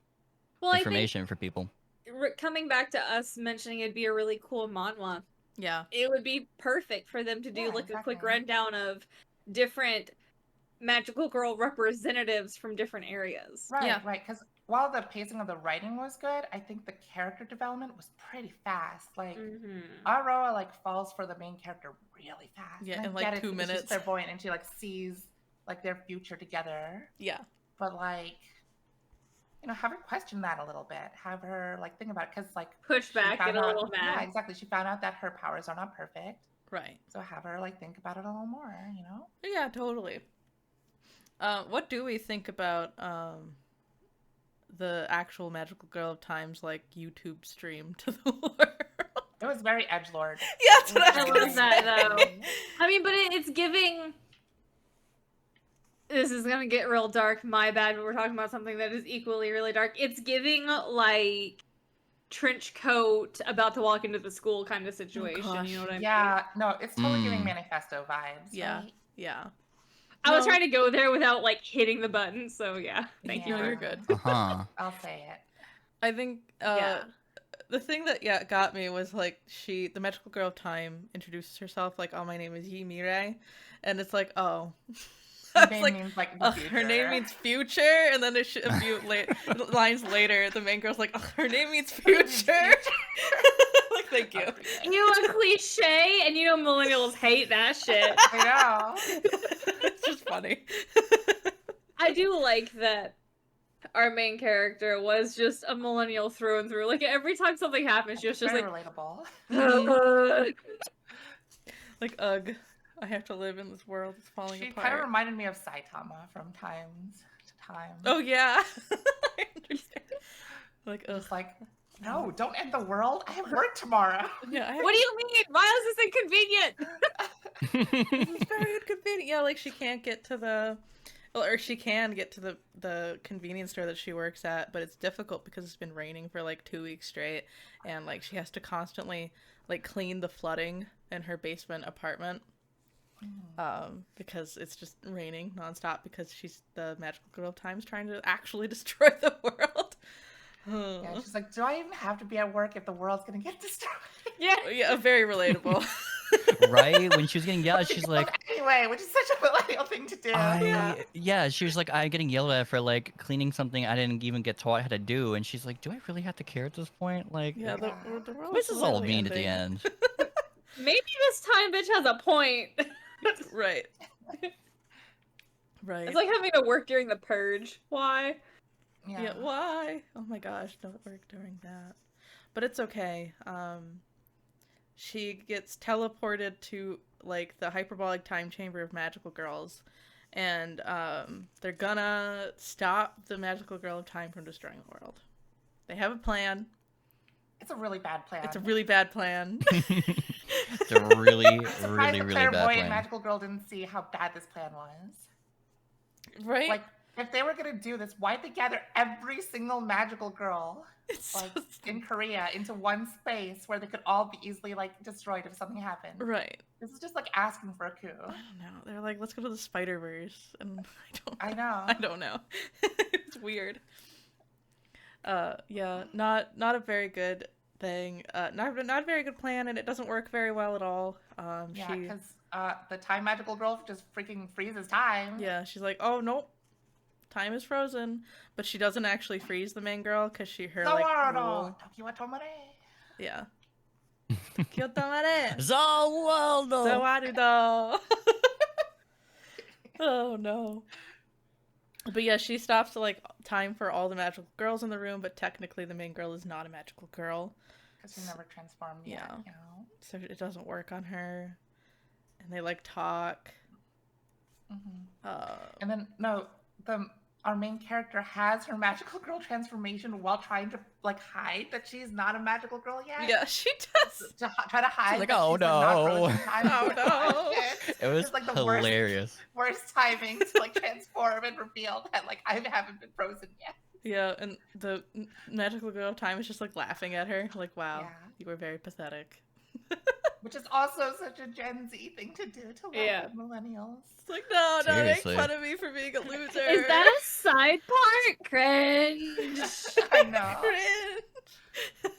Well, information for people. I think coming back to us mentioning it'd be a really cool manhwa, Yeah. it would be perfect for them to do Yeah, like a quick exactly. rundown of different magical girl representatives from different areas. Right, Yeah. right. Because while the pacing of the writing was good, I think the character development was pretty fast. Like Mm-hmm. Aroa like falls for the main character really fast. Yeah, And I in, like, get it 2 because she's minutes. clairvoyant and she like sees like their future together. Yeah. But like, you know, have her question that a little bit. Have her like think about it because like Push she back, found get a out- little Yeah, mad. exactly. She found out that her powers are not perfect. Right. So have her like think about it a little more. You know. Yeah, totally. What do we think about the actual Magical Girl of Time's like YouTube stream to the world? It was very edgelord. Yeah, that's what I I was gonna love that, say. though. I mean, but it's giving. This is gonna get real dark. My bad, but we're talking about something that is equally really dark. It's giving like trench coat about to walk into the school kind of situation. gosh. You know what I mean? Yeah, no, it's totally giving Mm. manifesto vibes. Yeah. Right? Yeah. I was No. trying to go there without like hitting the button. So yeah, thank you. No, Yeah. you're good. Uh-huh. I'll say it. I think Yeah. the thing that got me was like the Magical Girl of Time introduces herself like, "Oh, my name is Yi Mirai," and it's like, oh, I Her was name like, means like the "Ugh, future. her name means future," and then a few lines later, the main girl's like, "Oh, her name means future." Like, thank you. You a cliche, and you know millennials hate that shit. I know. It's just funny. I do like that our main character was just a millennial through and through. Like every time something happens, she was just Very like, relatable. Like, ugh, I have to live in this world that's falling She apart. kind of reminded me of Saitama from Times to Time. Oh yeah, I understand. Like, ugh. Just like, no, don't end the world. I have work tomorrow. Yeah, "What do you mean? Why is this inconvenient?" It's very inconvenient. Yeah, like she can't get to or she can get to the convenience store that she works at, but it's difficult because it's been raining for like 2 weeks straight, and like she has to constantly like clean the flooding in her basement apartment, because it's just raining nonstop because she's the Magical Girl of Time's trying to actually destroy the world. Yeah, she's like, do I even have to be at work if the world's gonna get destroyed? Yeah. Yeah, very relatable. Right? When she was getting yelled at, she's like, anyway, which is such a millennial thing to do. yeah, she was like, I'm getting yelled at for like cleaning something I didn't even get taught how to do, and she's like, do I really have to care at this point? Like, Yeah, the Yeah. world this is all literally mean at the ending. end. Maybe this time bitch has a point. Right. Right. It's like having to work during the purge. Why? Yeah, why? Oh my gosh, don't work during that. But it's okay. She gets teleported to like the hyperbolic time chamber of magical girls, and they're gonna stop the magical girl of time from destroying the world. They have a plan. It's a really bad plan. It's a really bad plan. It's a really, I'm surprised really, the really bad clairvoyant plan. magical girl didn't see how bad this plan was. Right? Like, if they were gonna do this, why'd they gather every single magical girl, It's like, so in Korea into one space where they could all be easily, like, destroyed if something happened? right. This is just, like, asking for a coup. I don't know. They're like, let's go to the Spider-Verse, and I know. I don't know. It's weird. Yeah, not a very good thing. Not a very good plan, and it doesn't work very well at all. Yeah, because the time magical girl just freaking freezes time. Yeah, she's like, oh nope, time is frozen, but she doesn't actually freeze the main girl because her like rule. Tokyo Tomare. Yeah. Kyotomare. Zawaldo! Zawarudo. Oh no. But yeah, she stops to like time for all the magical girls in the room, but technically the main girl is not a magical girl. Because she never transformed yet, Yeah. you know? So it doesn't work on her. And they like talk. And then, no, our main character has her magical girl transformation while trying to, like, hide that she's not a magical girl yet. Yeah, she does. To try to hide. like, that oh, she's not no. frozen time. Oh, no. Shit. It was It's like the hilarious. worst timing to, like, transform and reveal that, like, I haven't been frozen yet. Yeah, and the magical girl of time is just like laughing at her, like, wow, Yeah. you were very pathetic. Which is also such a Gen Z thing to do to Yeah. millennials. It's like, no, don't make Seriously. fun of me for being a loser. Is that a side part? Cringe. I know. cringe?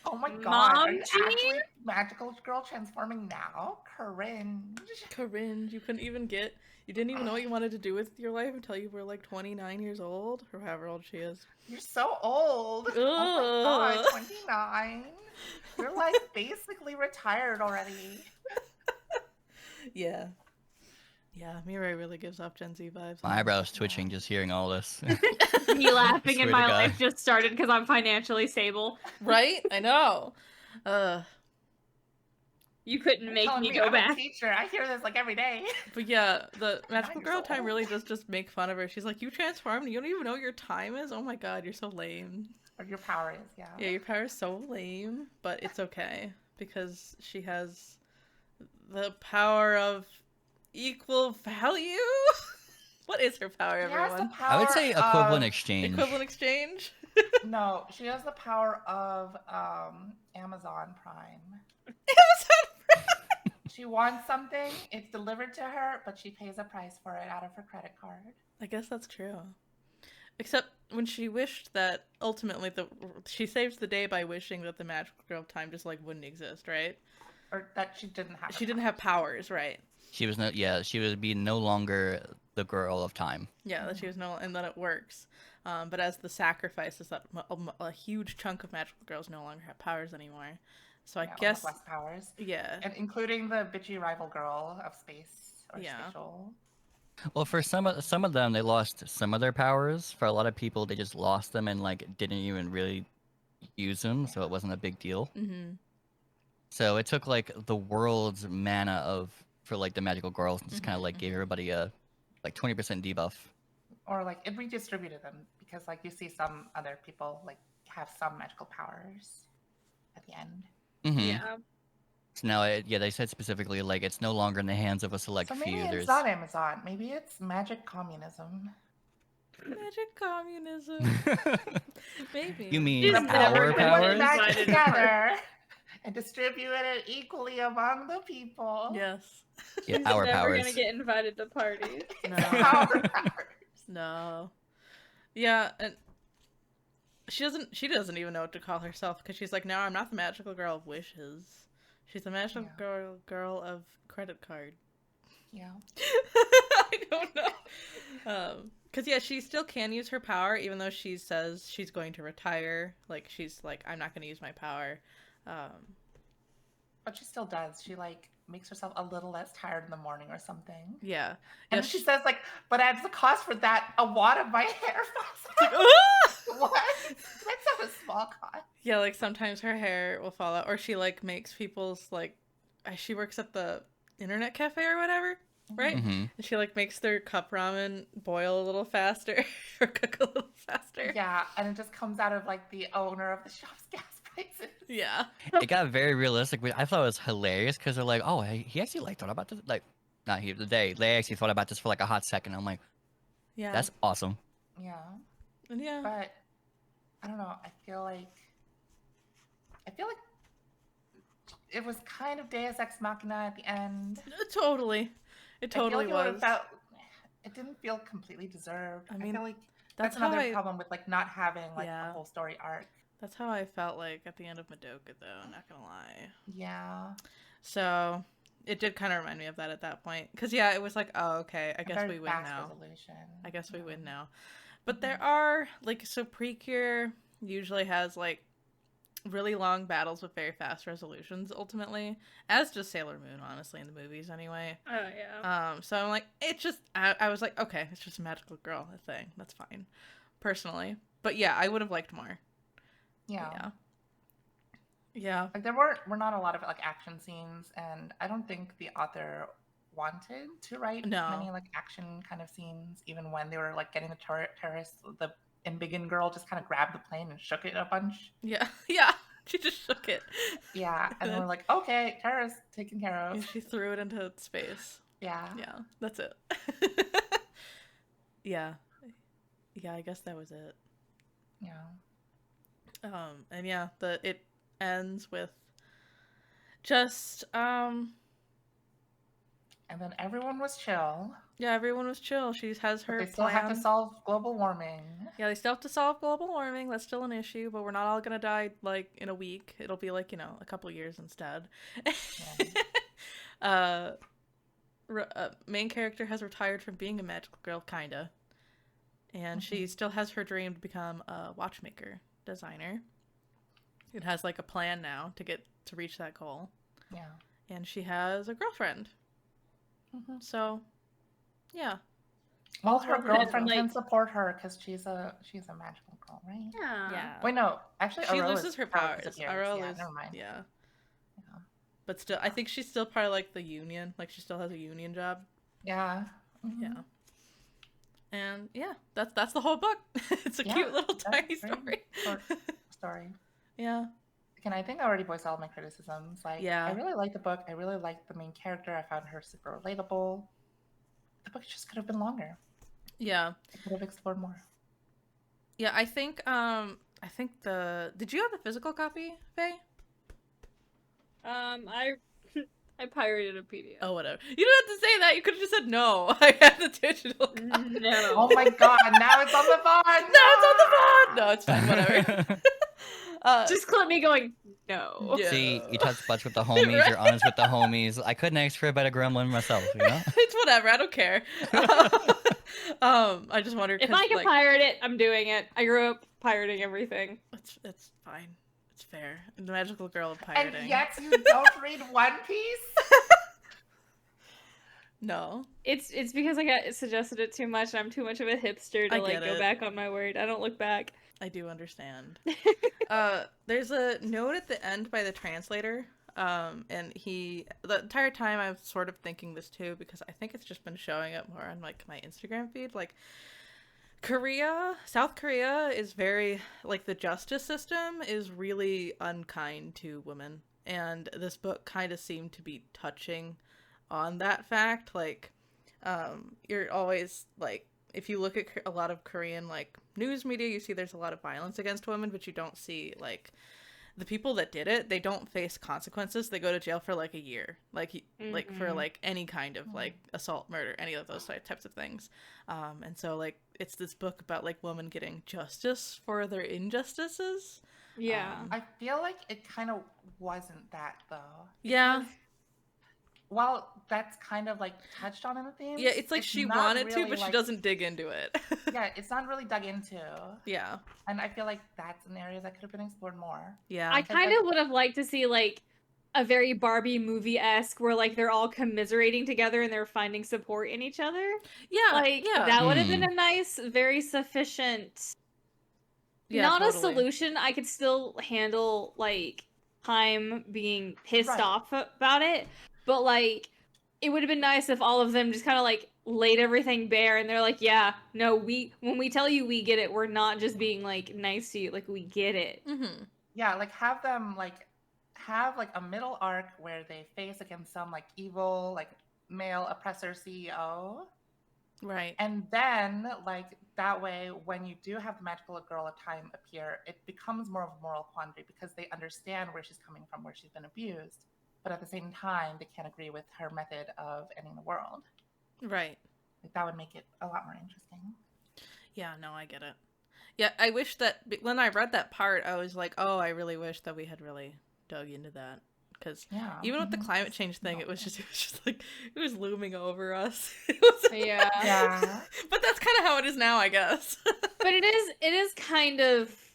Oh my god. Mom Are you Jean? actually magical girl transforming now? Cringe. Cringe. You didn't even know what you wanted to do with your life until you were like 29 years old, or however old she is. You're so old. Oh my Ugh. god, 29. You're like basically retired already. Yeah. Yeah, Mirai really gives off Gen Z vibes. My eyebrows twitching just hearing all this. Me laughing Swear and to my God. life just started because I'm financially stable. Right? I know. You couldn't make Telling me me go I'm a back. teacher. I hear this like every day. But yeah, the magical years girl time old. really does just make fun of her. She's like, you transformed and you don't even know what your time is? Oh my god, you're so lame. Or your power is, yeah. Yeah, your power is so lame, but it's okay because she has the power of equal value. What is her power, She has the everyone? I would say equivalent of- exchange. Equivalent exchange? No, she has the power of Amazon Prime. She wants something, it's delivered to her, but she pays a price for it out of her credit card. I guess that's true. Except when she wished that ultimately she saves the day by wishing that the magical girl of time just like wouldn't exist, right? Or that she didn't have. She didn't have powers, right? She would be no longer the girl of time. Yeah, that she was and that it works. But as the sacrifice is that a huge chunk of magical girls no longer have powers anymore. So I Yeah, guess, less powers. yeah, And including the bitchy rival girl of space or Yeah. spatial. Well, for some of them, they lost some of their powers. For a lot of people, they just lost them and like didn't even really use them, so it wasn't a big deal. mm-hmm. So it took like the world's mana for like the magical girls and just kind of like gave everybody a like 20% debuff. Or like it redistributed them because like you see some other people like have some magical powers at the end. Mm-hmm. Yeah. So now, they said specifically like it's no longer in the hands of a select So maybe few. it's There's not Amazon. Maybe it's magic communism. Magic communism. Maybe. You mean She's The never power power gonna put it powers? back Divided together and distribute it equally among the people. Yes. Yeah, She's our never powers. gonna get invited to parties. No. Power powers. No. Yeah, and she doesn't even know what to call herself because she's like, no, I'm not the magical girl of wishes. She's a magical Yeah. girl of credit card. Yeah. I don't know. Because yeah, she still can use her power, even though she says she's going to retire. Like she's like, I'm not going to use my power. But she still does. She like makes herself a little less tired in the morning or something. Yeah. And then she says like, but as the cost for that, a wad of my hair falls It's like, out. "Ah!" What? That's not a small cost. Yeah, like sometimes her hair will fall out, or she like makes people's like, she works at the internet cafe or whatever, right? Mm-hmm. And she like makes their cup ramen boil a little faster or cook a little faster. Yeah, and it just comes out of like the owner of the shop's gas prices. Yeah. It got very realistic. I thought it was hilarious because they're like, oh, he actually like thought about this. Like, not he, they actually thought about this for like a hot second. I'm like, Yeah. that's awesome. Yeah. And yeah. But I don't know. I feel like it was kind of Deus Ex Machina at the end. Totally. It totally I feel like was. it didn't feel completely deserved. I mean, feel like that's that's another how problem with like not having like Yeah. a whole story arc. That's how I felt like at the end of Madoka, though. I'm not gonna lie. Yeah. So it did kind of remind me of that at that point, because yeah, it was like, oh, okay, I A guess very we win fast now. resolution. I guess we Yeah. win now. But there Mhm. are like, so Precure usually has like really long battles with very fast resolutions. Ultimately, as does Sailor Moon, honestly, in the movies anyway. Oh yeah. So I'm like, it just, I was like, okay, it's just a magical girl thing. That's fine, personally. But yeah, I would have liked more. Yeah. Yeah. Yeah. Like there were not a lot of like action scenes, and I don't think the author wanted to write No. many like action kind of scenes, even when they were like getting the terrorists. The Embiggen girl just kind of grabbed the plane and shook it a bunch. Yeah. Yeah. She just shook it. Yeah, and we're like, okay, terrorists taken care And of. she threw it into space. Yeah. Yeah, that's it. Yeah. Yeah, I guess that was it. Yeah. And yeah, it ends with just And then everyone was chill. yeah, everyone was chill. She has But her they still have to plan. solve global warming. Yeah, they still have to solve global warming. That's still an issue, but we're not all gonna die like in a week. It'll be like, a couple years instead. Main character has retired from being a magical girl, kinda, and she still has her dream to become a watchmaker designer. It has like a plan now to reach that goal, Yeah. and she has a girlfriend. Mhm. So, yeah, Well, her Girlfriend, girlfriend like- can support her because she's a magical girl, right? Yeah. yeah. Wait, no. Actually, She Aroa's loses her power powers. disappears. Aroa Yeah, loses. never mind. Yeah. Yeah. But still, I think she's still part of like the union. Like she still has a union job. Yeah. Mhm. Yeah. And yeah, that's the whole book. It's a Yeah, cute little that's tiny very story. short story. Yeah. Again, I think I already voiced all of my criticisms. Like, Yeah. I really liked the book. I really liked the main character. I found her super relatable. The book just could have been longer. Yeah. I could have explored more. Yeah, I think did you have the physical copy, Faye? I pirated a PDF. Oh, whatever. You don't have to say that. You could have just said no. I have the digital copy. No. Oh my god, now it's on the bond! No, it's on the pod. No, it's fine. Whatever. Just clip me going, no. Yeah. See, you touch butts with the homies. Right? You're honest with the homies. I couldn't ask for a better gremlin myself, you know? It's whatever. I don't care. I just wondered If 'cause, I can like, pirate it, I'm doing it. I grew up pirating everything. it's fine. It's fair. The magical girl of pirating. And yet you don't read One Piece? No. It's because I got suggested it too much. I'm too much of a hipster to I like get go it. back on my word. I don't look back. I do understand. There's a note at the end by the translator. And the entire time I was sort of thinking this too, because I think it's just been showing up more on like my Instagram feed. Like South Korea is very, like, the justice system is really unkind to women. And this book kind of seemed to be touching on that fact. Like, you're always like, if you look at a lot of Korean like news media, you see there's a lot of violence against women, but you don't see like the people that did it. They don't face consequences. They go to jail for like a year, like for like any kind of like assault, murder, any of those types of things. And so like it's this book about like women getting justice for their injustices. Yeah. I feel like it kind of wasn't that though. Yeah. Well, that's kind of like touched on in the theme. Yeah, it's like she not wanted to, really, but she like- doesn't dig into it. Yeah, it's not really dug into. Yeah. And I feel like that's an area that could have been explored more. Yeah. I kind of would have liked to see like a very Barbie movie-esque where like they're all commiserating together and they're finding support in each other. yeah. Like yeah. that would have been a nice, very sufficient. Yeah, Not totally. a solution. I could still handle like time being pissed Right. off about it, but like it would have been nice if all of them just kind of like laid everything bare and they're like, yeah, no, when we tell you we get it, we're not just being like nice to you, like we get it. Mm-hmm. Yeah, like have them have like a middle arc where they face against some like evil like male oppressor CEO. Right. And then, like, that way, when you do have the magical girl of time appear, it becomes more of a moral quandary because they understand where she's coming from, where she's been abused. But at the same time, they can't agree with her method of ending the world. Right. Like, that would make it a lot more interesting. Yeah, no, I get it. Yeah, I wish that when I read that part, I was like, oh, I really wish that we had really dug into that. Because Yeah. even with the Mhm. climate change thing, it was Okay. just like, it was looming over us. It was, Yeah. Yeah. But that's kind of how it is now, I guess. But it is kind of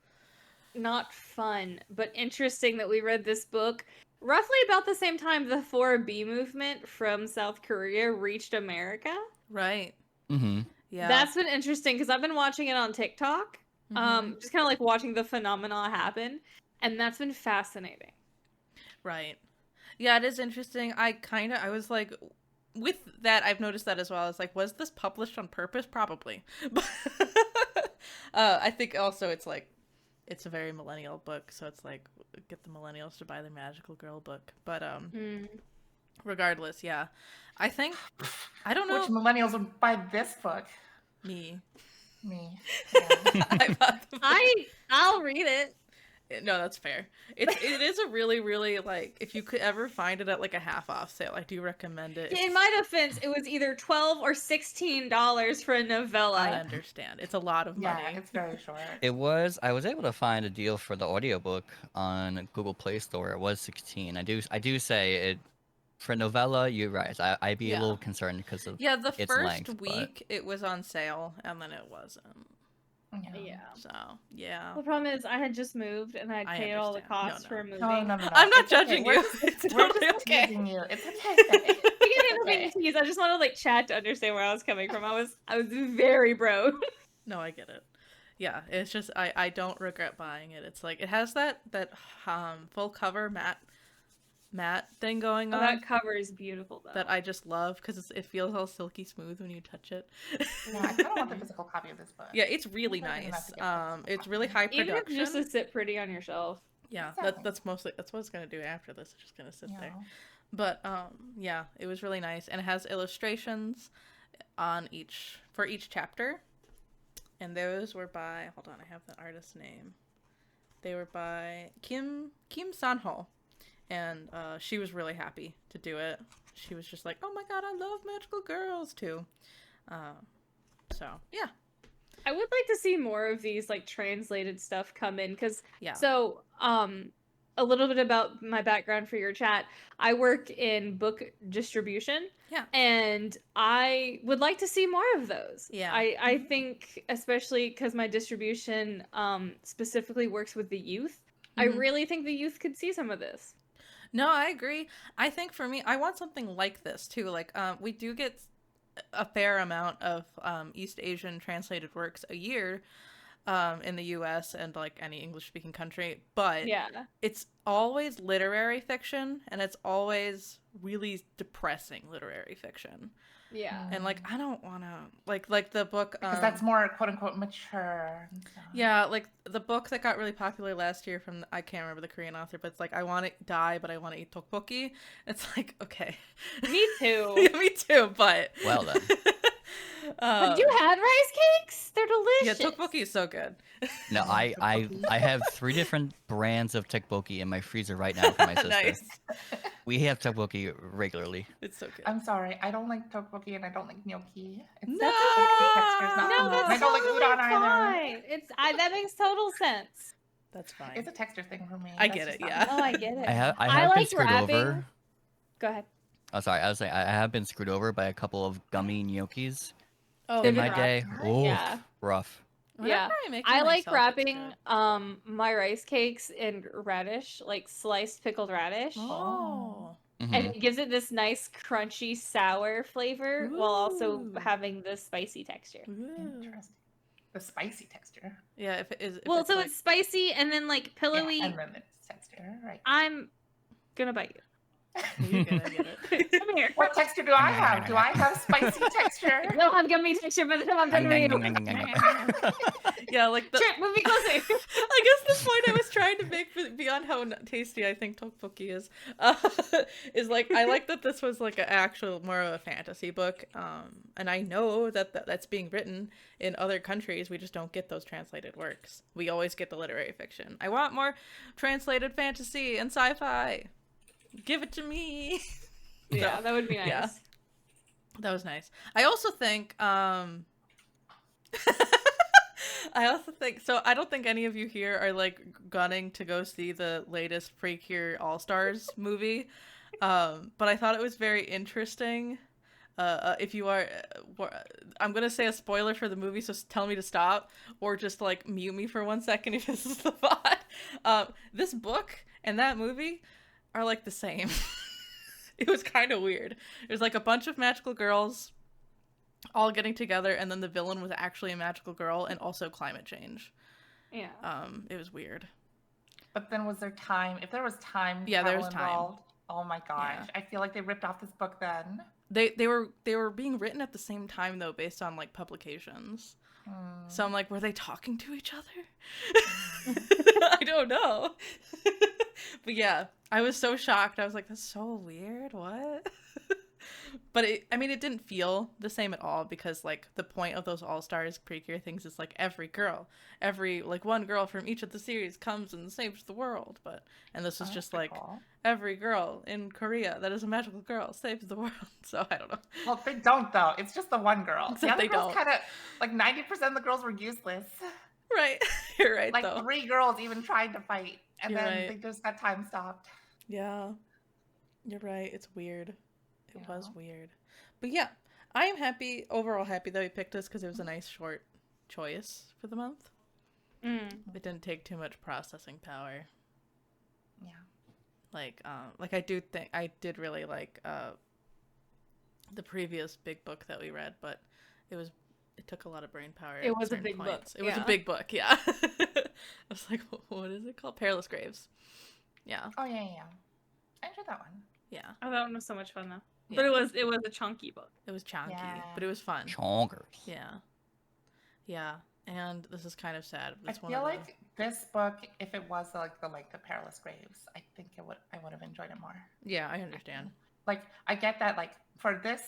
not fun, but interesting that we read this book roughly about the same time the 4B movement from South Korea reached America. Right. Mm-hmm. Yeah. That's been interesting because I've been watching it on TikTok. Mhm. Just kind of like watching the phenomena happen, and that's been fascinating. Right. Yeah, it is interesting. I was like, with that, I've noticed that as well. It's like, was this published on purpose? Probably. But I think also it's like, it's a very millennial book, so it's like, get the millennials to buy the Magical Girl book. But regardless, yeah. I think, I don't know. Which millennials would buy this book? Me. Me. Yeah. I bought the book. I'll read it. No, that's fair. It is a really, really, like, if you could ever find it at like a half off sale, I do recommend it. In my defense, it was either $12 or $16 for a novella. I understand. It's a lot of money. Yeah, it's very short. I was able to find a deal for the audiobook on Google Play Store. It was 16. I do say it for novella, you're right. I'd be Yeah. a little concerned because of Yeah, the its first length, but- week it was on sale, and then it wasn't. Yeah. So, yeah. The problem is I had just moved and I'd I paid all the understand. No, costs no. for moving. No. I'm not It's okay. judging We're you. just- It's We're totally just okay. teasing you. It's okay. You can handle being teased. I just wanted like chat to understand where I was coming from. I was very broke. No, I get it. Yeah, it's just I don't regret buying it. It's like it has that full cover matte thing going Oh, on that cover is beautiful though. that I just love because it feels all silky smooth when you touch it. Yeah, I kind of want the physical copy of this book. Yeah, it's really I think nice. that's a good physical It's really copy. high Even if production. just to sit pretty on your shelf. Yeah, Exactly. that's what it's gonna do after this. It's just gonna sit Yeah. there. But yeah, it was really nice, and it has illustrations for each chapter, and those were by, hold on, I have the artist's name. They were by Kim Sanho, and she was really happy to do it. She was just like, oh my god, I love magical girls too. So yeah. I would like to see more of these like translated stuff come in because Yeah. so a little bit about my background for your chat. I work in book distribution. Yeah. And I would like to see more of those. Yeah. I think especially because my distribution specifically works with the youth. I Mhm. really think the youth could see some of this. No, I agree. I think for me, I want something like this too. Like, we do get a fair amount of East Asian translated works a year in the U.S. and like any English-speaking country, but Yeah. it's always literary fiction, and it's always really depressing literary fiction. Yeah. And like, I don't want to like the book. Because that's more quote unquote mature. And stuff. Yeah, like the book that got really popular last year from I can't remember the Korean author, but it's like I want to die, but I want to eat tteokbokki. It's like, okay, Me too. yeah, me too. But Well then. Have you had rice cakes? They're Yeah, delicious. tteokbokki is so good. No, I have 3 different brands of tteokbokki in my freezer right now for my sister. Nice. We have tteokbokki regularly. It's so good. I'm sorry, I don't like tteokbokki and I don't like gnocchi. It's No! that's okay. The texture's not No, for me. that's And I don't like totally udon either. fine. That makes total sense. That's fine. It's a texture thing for me. I That's get just it, not yeah. me. Oh, I get it. I have I been like screwed wrapping. over. Go ahead. Oh, sorry. I was saying I have been screwed over by a couple of gummy gnocchis Oh, in They're my good day. wrapped. Oh, Yeah. rough. Whenever Yeah. I make I them like myself, it's wrapping good. my rice cakes in radish, like sliced pickled radish. Oh. And Mhm. it gives it this nice crunchy sour flavor while also Ooh. having the spicy texture. Ooh. Interesting. The spicy texture. Yeah, if it is. If Well, it's so like, it's spicy and then like pillowy. Yeah, and then it's texture, right? I'm gonna bite you. you get it, I get it. Come here. What texture do I have? Do I have spicy texture? I don't have gummy texture by the time I'm done with you. Yeah, like the. Trip, move me closer. I guess the point I was trying to make, beyond how tasty I think tteokbokki is like I like that this was like an actual more of a fantasy book, and I know that that's being written in other countries. We just don't get those translated works. We always get the literary fiction. I want more translated fantasy and sci-fi. Give it to me. Yeah, So, that would be nice. yeah. That was nice. I also think so I don't think any of you here are like gunning to go see the latest Precure All-Stars movie. But I thought it was very interesting. If you are I'm going to say a spoiler for the movie, so tell me to stop or just like mute me for 1 second if this is the thought. This book and that movie are like the same. It was kind of weird. It was like a bunch of magical girls all getting together, and then the villain was actually a magical girl and also climate change. Yeah. It was weird. But then was there time? If there was time Yeah, there travel was time. involved, oh my gosh. Yeah. I feel like they ripped off this book then. They were being written at the same time though, based on like publications. So I'm like, were they talking to each other? I don't know. But yeah, I was so shocked. I was like, that's so weird. What? But it didn't feel the same at all, because like the point of those All-Stars Precure things is like every like one girl from each of the series comes and saves the world. And this was Oh, just that's like pretty cool. every girl in Korea that is a magical girl saves the world. So I don't know. Well, they don't though. It's just the one girl. Except The other they girls don't. kind of like 90% of the girls were useless. Right. You're right Like though. 3 girls even tried to fight, and You're then right. they just got time stopped. Yeah. You're right. It's weird. It was Yeah. weird. But yeah, I am overall happy that we picked this, because it was a nice short choice for the month. Mm. It didn't take too much processing power. Yeah. Like I did really like the previous big book that we read, but it took a lot of brain power. It at was a certain big book, points. It was a yeah. big book, yeah. I was like, what is it called? Perilous Graves. Yeah, Oh yeah. I enjoyed that one. yeah. Oh, that one was so much fun though. Yeah. But it was a chunky book. It was chunky, Yeah. but it was fun. Chonkers. Yeah. Yeah. And this is kind of sad. I It's one feel of like this book, if it was like the Perilous Graves, I think I would have enjoyed it more. Yeah, I understand. Like I get that like for this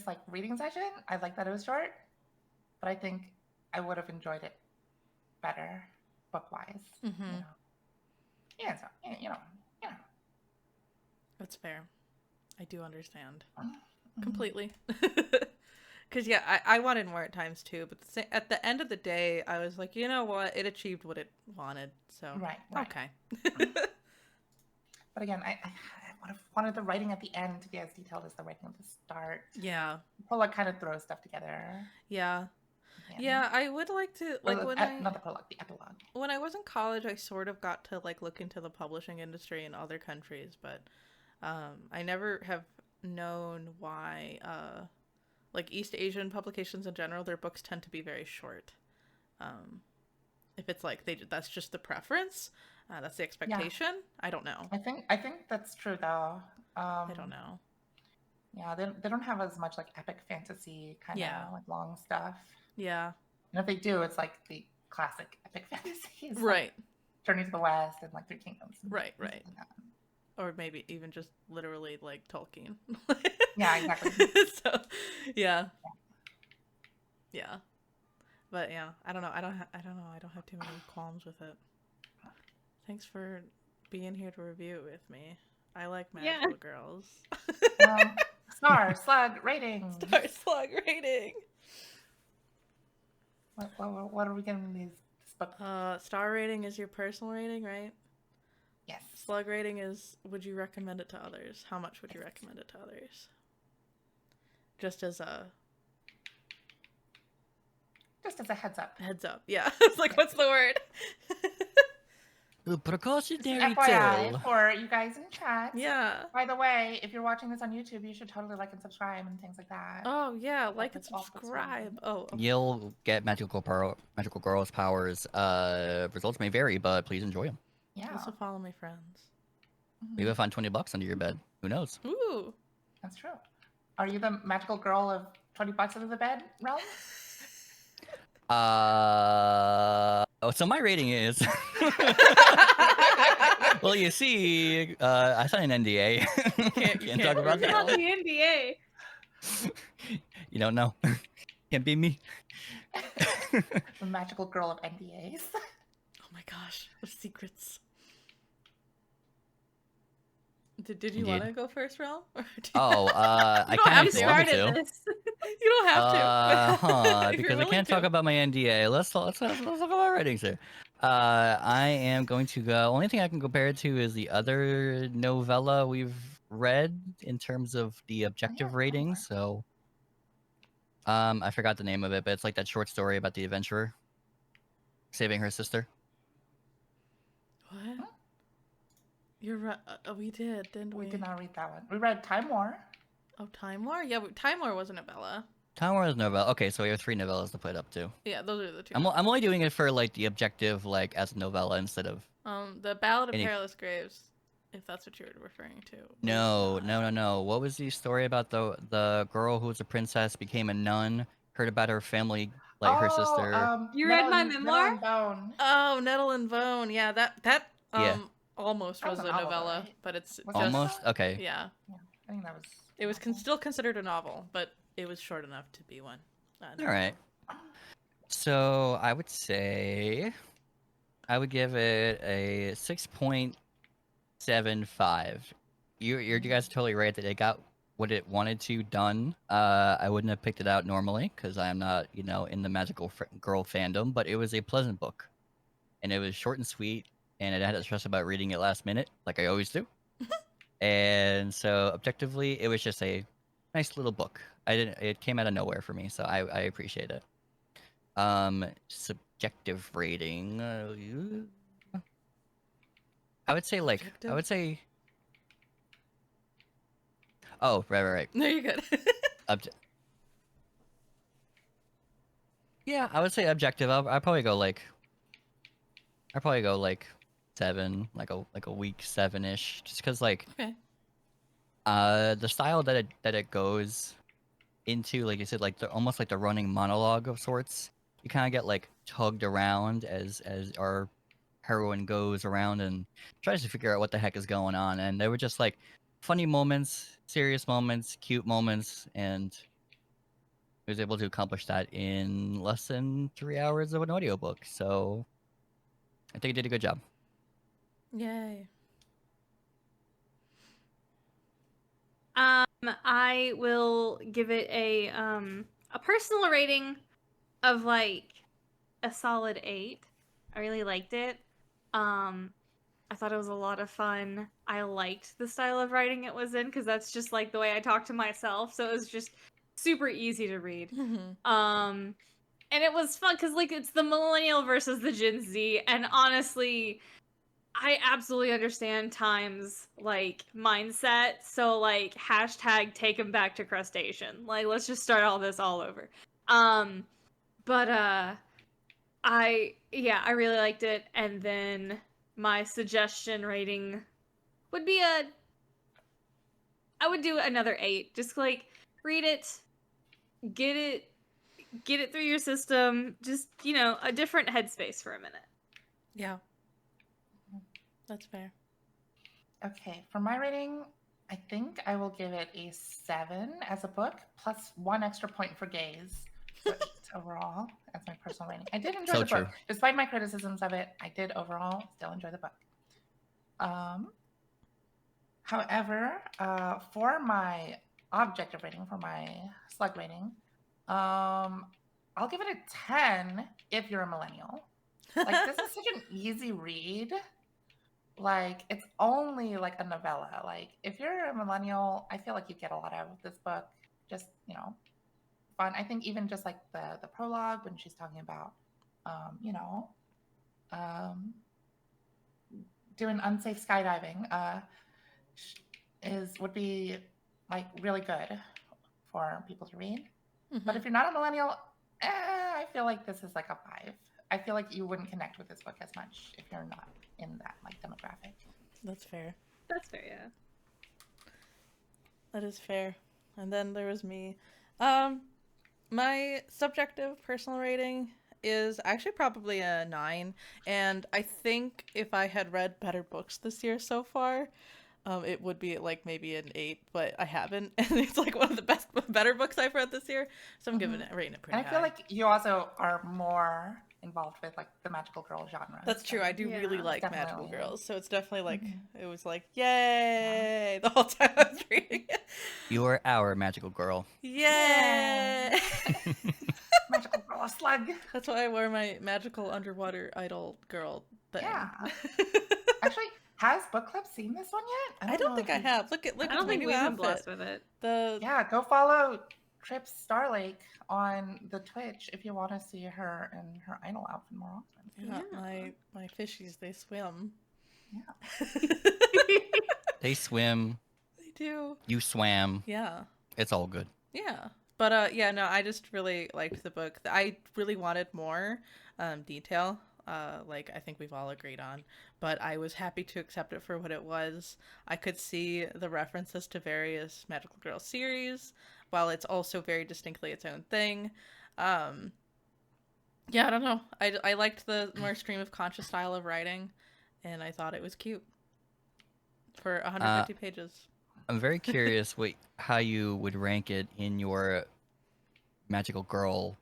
like reading session, I like that it was short, but I think I would have enjoyed it better book wise. Mhm. Yeah, so you know. That's fair. I do understand Mhm. completely. Because yeah, I wanted more at times too, but at the end of the day, I was like, you know what, it achieved what it wanted. So Right. okay. But again, I would have wanted the writing at the end to be as detailed as the writing at the start. Yeah. Prologue kind of throws stuff together. Yeah. Yeah. Yeah, I would like to like Not the prologue, the epilogue. when I was in college, I sort of got to like look into the publishing industry in other countries, but I never have known why like East Asian publications in general, their books tend to be very short. If it's like that's just the preference, that's the expectation. I don't know. I think that's true though. I don't know. Yeah, they don't have as much like epic fantasy kind of Yeah. like long stuff. Yeah. And if they do, it's like the classic epic fantasies. Like Right. Journey to the West and like Three Kingdoms. and Right, things right. like that. Or maybe even just literally like Tolkien. Yeah, exactly. So, yeah. Yeah. But yeah, I don't know. I don't know. I don't have too many qualms with it. Thanks for being here to review it with me. I like Yeah. magical girls. Star Slug rating. Star Slug rating. What are we giving these book. Star rating is your personal rating, right? Yes. Slug rating is would you recommend it to others? How much would you recommend it to others? Just as a heads up. heads up. Yeah. It's like, what's the word? A precautionary FYI tale. for you guys in chat. Yeah. By the way, if you're watching this on YouTube, you should totally like and subscribe and things like that. Oh yeah, like and That's all that's subscribe. Oh, okay. You'll get magical girls' powers. Results may vary, but please enjoy them. Yeah. Also follow my friends. Mhm. Maybe I'll find $20 under your bed. Who knows? Ooh. That's true. Are you the magical girl of $20 under the bed realm? So my rating is. Well, you see, I signed an NDA. Can't talk about It's not that. the NDA. You don't know. Can't be me. The magical girl of NDAs. Oh my gosh, the secrets. Did you Indeed. want to go first, Rel? Oh, I don't kind have of to. wanted started to. this. You don't have to. If you're Because I willing can't to. talk about my NDA. Let's talk about my ratings here. I am going to go. Only thing I can compare it to is the other novella we've read in terms of the objective rating. So, I forgot the name of it, but it's like that short story about the adventurer saving her sister. What? You're right. We did, didn't we? We did not read that one. We read Time War. Oh, Time War? Yeah, Time War was a novella. Time War is novella. Okay, so we have 3 novellas to put up to. Yeah, those are the two. I'm only doing it for like the objective, like as a novella instead of. The Ballad of any- Perilous Graves, if that's what you were referring to. No. What was the story about the girl who was a princess, became a nun, heard about her family, like her sister? You read my memoir? Bone. Oh, Nettle and Bone. Yeah, that Yeah. almost That was was a a novel, novella, right? but it's Was it Almost. a- Okay. yeah. I think that was. It was still considered a novel, but it was short enough to be one. All right. So I would say I would give it a 6.75. You guys are totally right that it got what it wanted to done. I wouldn't have picked it out normally because I am not, in the magical girl fandom. But it was a pleasant book, and it was short and sweet, and I had to stress about reading it last minute, like I always do. And so objectively, it was just a nice little book. It came out of nowhere for me, so I appreciate it. Subjective rating. I would say Subjective? Oh, right. No, you're good. Yeah, I would say objective. I'd probably go like 7, like a weak 7-ish, just because like Okay. the style that it goes into, like you said, like almost like the running monologue of sorts. You kind of get like tugged around as our heroine goes around and tries to figure out what the heck is going on, and there were just like funny moments, serious moments, cute moments, and I was able to accomplish that in less than 3 hours of an audiobook. So I think I did a good job. Yay. I will give it a personal rating of like a solid 8. I really liked it. I thought it was a lot of fun. I liked the style of writing it was in because that's just like the way I talk to myself. So it was just super easy to read. And it was fun because like it's the millennial versus the Gen Z, and honestly, I absolutely understand Time's like mindset. So like hashtag take him back to crustacean. Like let's just start all this all over. But I really liked it, and then my suggestion rating would be I would do another 8. Just like read it, get it through your system. Just a different headspace for a minute. Yeah. That's fair. Okay, for my rating, I think I will give it a 7 as a book, plus 1 extra point for gaze. So 8 overall. That's my personal rating. I did enjoy So the book. true. Despite my criticisms of it, I did overall still enjoy the book. However, for my objective rating, for my slug rating, I'll give it a 10 if you're a millennial. Like this is such an easy read. Like it's only like a novella. Like if you're a millennial, I feel like you get a lot out of this book. Just, fun. I think even just like the prologue when she's talking about um doing unsafe skydiving would be like really good for people to read. But if you're not a millennial, I feel like this is like a 5. I feel like you wouldn't connect with this book as much if you're not in that like demographic. That's fair. That's fair, yeah. That is fair. And then there was me. My subjective personal rating is actually probably a 9. And I think if I had read better books this year so far, it would be like maybe an 8, but I haven't. And it's like one of the better books I've read this year. So I'm giving it, rating it pretty And I high. feel like you also are more involved with like the magical girl genre. That's true. I do really Yeah, like definitely. magical girls. So it's definitely like, it was like, yay, the whole time I was reading it. You are our magical girl. Yay! Magical girl, a slug. That's why I wore my magical underwater idol girl thing. Yeah. Actually, has book club seen this one yet? I don't know think if I you- have. Look at I my don't think new we've been outfit. blessed with it. Yeah, go follow Trips Starlake on the Twitch if you want to see her in her idol outfit more often. Yeah, my fishies, they swim. Yeah. They swim. They do. You swam. Yeah. It's all good. Yeah. But yeah, no, I just really liked the book. I really wanted more detail. Like I think we've all agreed on, but I was happy to accept it for what it was. I could see the references to various magical girl series, while it's also very distinctly its own thing. Yeah, I don't know. I liked the more stream of conscious style of writing, and I thought it was cute for 150 pages. I'm very curious how you would rank it in your magical girl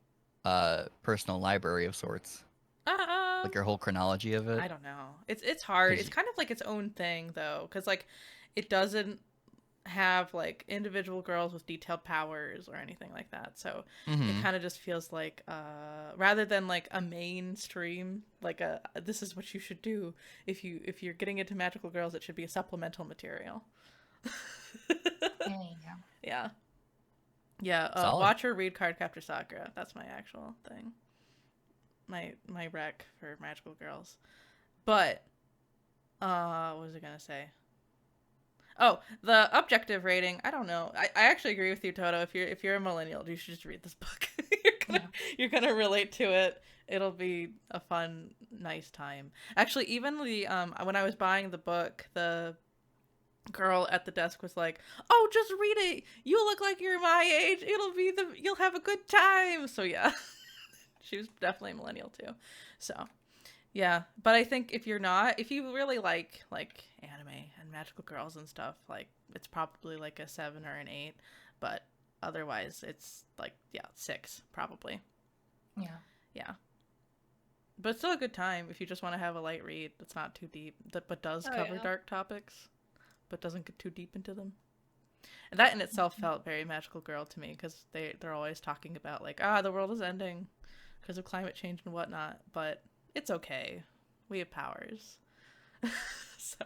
personal library of sorts. Like your whole chronology of it. I don't know. It's hard. 'Cause It's kind of like its own thing though, because like it doesn't have like individual girls with detailed powers or anything like that. So it kind of just feels like rather than like a mainstream like this is what you should do if you're getting into magical girls, it should be a supplemental material. Yeah. Solid. Watch or read Cardcaptor Sakura. That's my actual thing. My rec for magical girls. But what was I gonna say? Oh, the objective rating. I don't know. I actually agree with you, Toto. If you're a millennial, you should just read this book. You're gonna relate to it. It'll be a fun, nice time. Actually, even the when I was buying the book, the girl at the desk was like, "Oh, just read it. You look like you're my age. You'll have a good time." So yeah. She was definitely a millennial too. So, yeah. But I think if you really like anime and magical girls and stuff, like it's probably like a 7 or an 8. But otherwise, it's like 6 probably. Yeah. But it's still a good time if you just want to have a light read that's not too deep, but does cover dark topics, but doesn't get too deep into them. And that in itself felt very magical girl to me because they're always talking about like the world is ending because of climate change and whatnot, but it's okay. We have powers. So